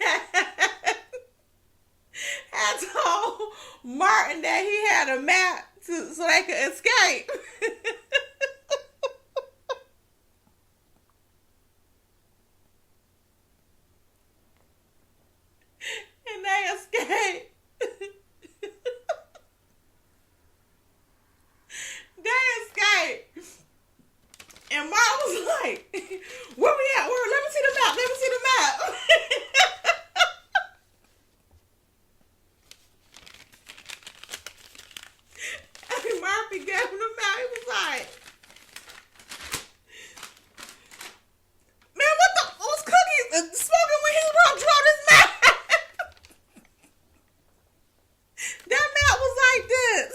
had told Martin that he had a map so they could escape? And they escaped. They escaped. And Mom was like, where we at? Let me see the map. Let me see the map. And Murphy gave him the map. He was like, man, what was Cookie smoking when he draw this map? That map was like this.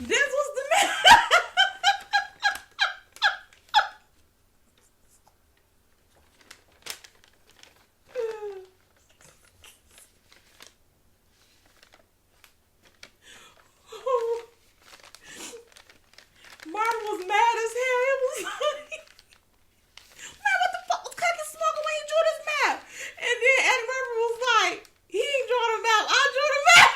This was the map. Martin was mad as hell. It was like, man, what the fuck was Cookie smoking when he drew this map? And then Eddie Murphy was like, he ain't draw the map. I drew the map.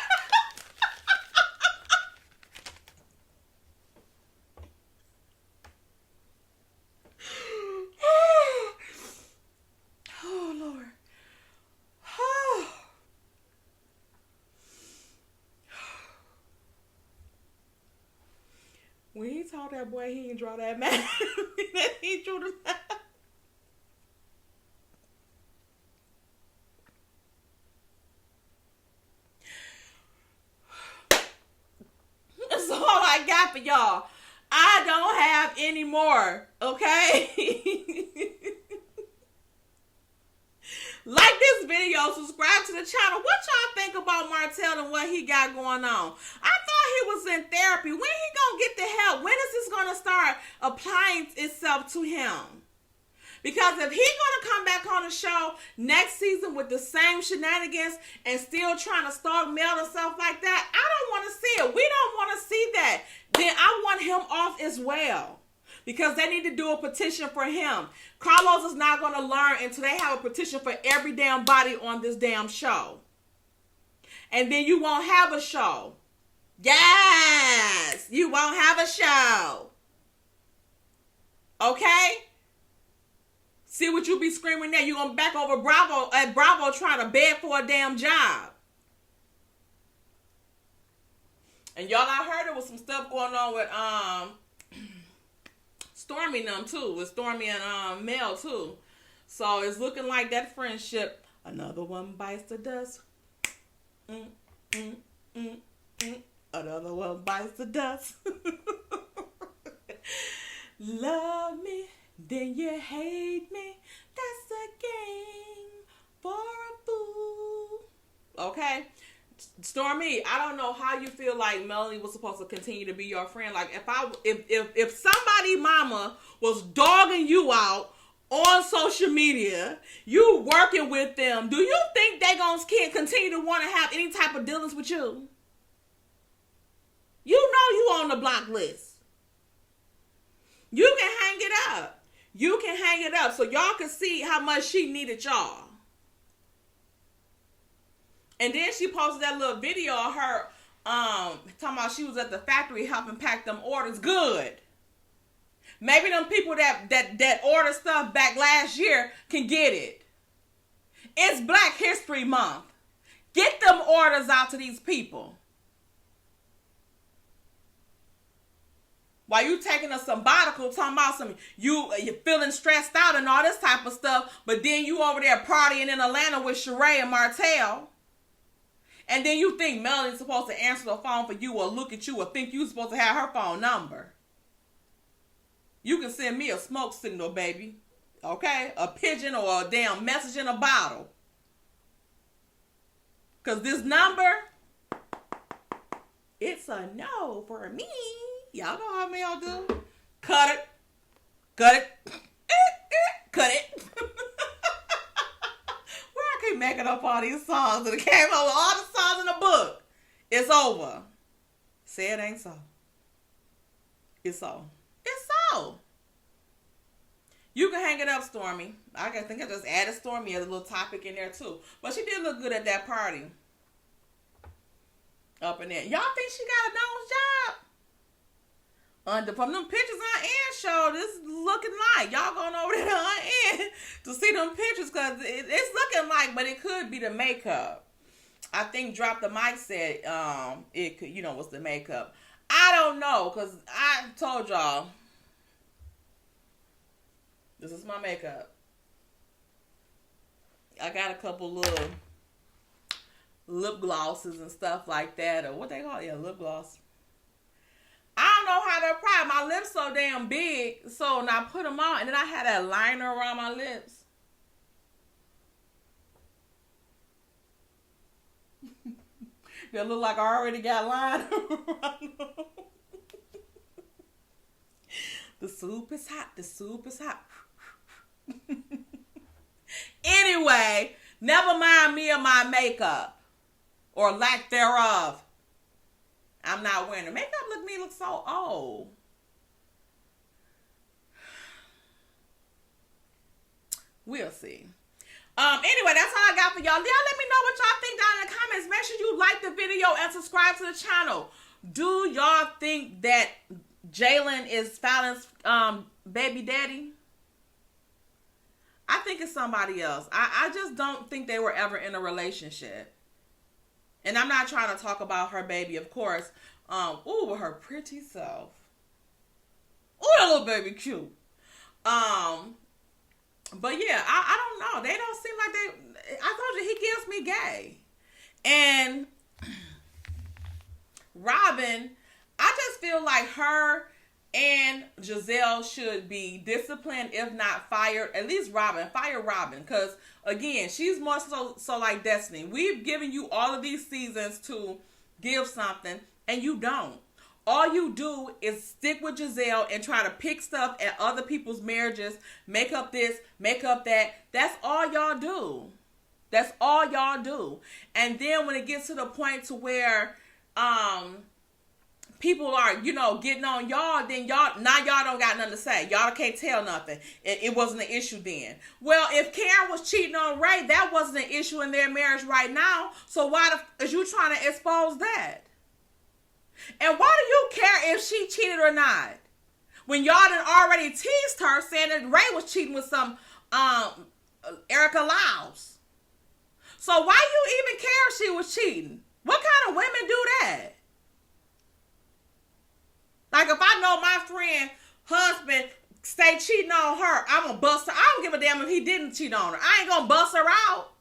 Oh, Lord. Oh. When he told that boy he didn't draw that map, he drew the map. That's all I got for y'all. I don't have any more, okay? Like this video, subscribe to the channel. What y'all think about Martel and what he got going on? I thought he was in therapy. When he gonna get the help? When is this gonna start applying itself to him? Because if he's gonna come back on the show next season with the same shenanigans and still trying to stalk Mel and stuff like that, I don't want to see it. We don't want to see that. Then I want him off as well. Because they need to do a petition for him. Carlos is not going to learn until they have a petition for every damn body on this damn show. And then you won't have a show. Yes! You won't have a show. Okay? See what you be screaming there. You're going to back over Bravo at Bravo trying to beg for a damn job. And y'all, I heard there was some stuff going on with Stormy and them too. With Stormy and Mel too. So it's looking like that friendship. Another one bites the dust. Another one bites the dust. Love me, then you hate me. That's a game for a fool. Okay? Stormy, I don't know how you feel like Melanie was supposed to continue to be your friend. Like if somebody mama was dogging you out on social media, you working with them, do you think they gonna continue to want to have any type of dealings with you? You know you on the block list. You can hang it up. You can hang it up so y'all can see how much she needed y'all. And then she posted that little video of her talking about she was at the factory helping pack them orders. Good. Maybe them people that ordered stuff back last year can get it. It's Black History Month. Get them orders out to these people. While you taking a sabbatical, talking about you're feeling stressed out and all this type of stuff, but then you over there partying in Atlanta with Sheree and Martel. And then you think Melanie's supposed to answer the phone for you or look at you or think you're supposed to have her phone number. You can send me a smoke signal, baby. Okay? A pigeon or a damn message in a bottle. Because this number, it's a no for me. Y'all know how many y'all do. Cut it. Cut it. Cut it. Where I keep making up all these songs that came over all the songs in the book. It's over. Say it ain't so. It's so. It's so. You can hang it up, Stormy. I think I just added Stormy as a little topic in there too. But she did look good at that party. Up in there. Y'all think she got a nose job? From them pictures on Ann show, this is looking like. Y'all going over there on Ann to see them pictures because it's looking like, but it could be the makeup. I think Drop the Mic said it could, was the makeup. I don't know because I told y'all this is my makeup. I got a couple little lip glosses and stuff like that, or what they call it, lip gloss. I don't know how to apply. My lips so damn big, so when I put them on, and then I had that liner around my lips. They look like I already got liner around them. The soup is hot. The soup is hot. Anyway, never mind me or my makeup or lack thereof. I'm not wearing the makeup. Look so old. We'll see. Anyway, that's all I got for y'all. Y'all let me know what y'all think down in the comments. Make sure you like the video and subscribe to the channel. Do y'all think that Jaylen is Fallynn's baby daddy? I think it's somebody else. I just don't think they were ever in a relationship. And I'm not trying to talk about her baby, of course. Ooh, with her pretty self. Ooh, that little baby cute. But yeah, I don't know. They don't seem like they... I told you, he gives me gay. And Robyn, I just feel like her and Giselle should be disciplined, if not fired. At least Robyn. Fire Robyn. Because, again, she's more so like Destiny. We've given you all of these seasons to give something, and you don't. All you do is stick with Giselle and try to pick stuff at other people's marriages. Make up this, make up that. That's all y'all do. That's all y'all do. And then when it gets to the point to where... people are, getting on y'all, then y'all don't got nothing to say. Y'all can't tell nothing. It wasn't an issue then. Well, if Karen was cheating on Ray, that wasn't an issue in their marriage right now. So why is you trying to expose that? And why do you care if she cheated or not? When y'all done already teased her saying that Ray was cheating with some Erica Lyles. So why you even care if she was cheating? What kind of women do that? Like, if I know my friend, husband, stay cheating on her, I'm going to bust her. I don't give a damn if he didn't cheat on her. I ain't going to bust her out.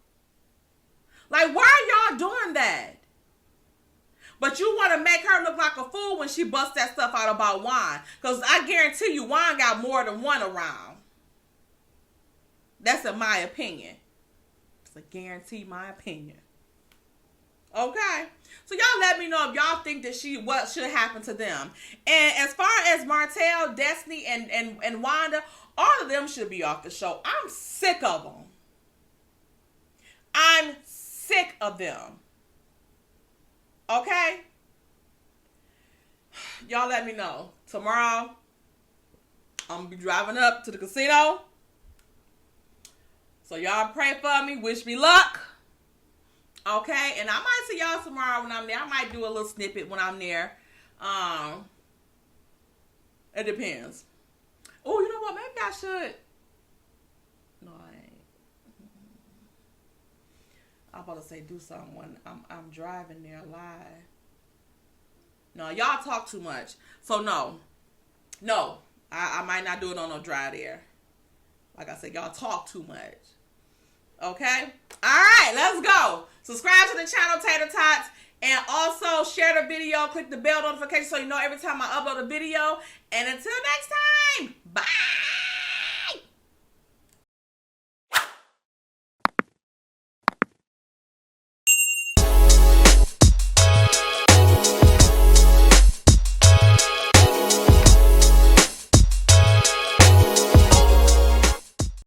Like, why are y'all doing that? But you want to make her look like a fool when she busts that stuff out about Juan. Because I guarantee you, Juan got more than one around. That's in my opinion. It's a guarantee, my opinion. Okay? So y'all let me know if y'all think that what should happen to them. And as far as Martel, Destiny, and Wanda, all of them should be off the show. I'm sick of them. I'm sick of them. Okay? Y'all let me know. Tomorrow, I'm going to be driving up to the casino. So y'all pray for me. Wish me luck. Okay? And I might see y'all tomorrow when I'm there. I might do a little snippet when I'm there. It depends. Oh, you know what? Maybe I should. No, I ain't. I'm about to say do something when I'm driving there live. No, y'all talk too much. So no, I might not do it on no drive there. Like I said, y'all talk too much. Okay? All right, let's go. Subscribe to the channel, Tater Tots. And also share the video. Click the bell notification so you know every time I upload a video. And until next time, bye.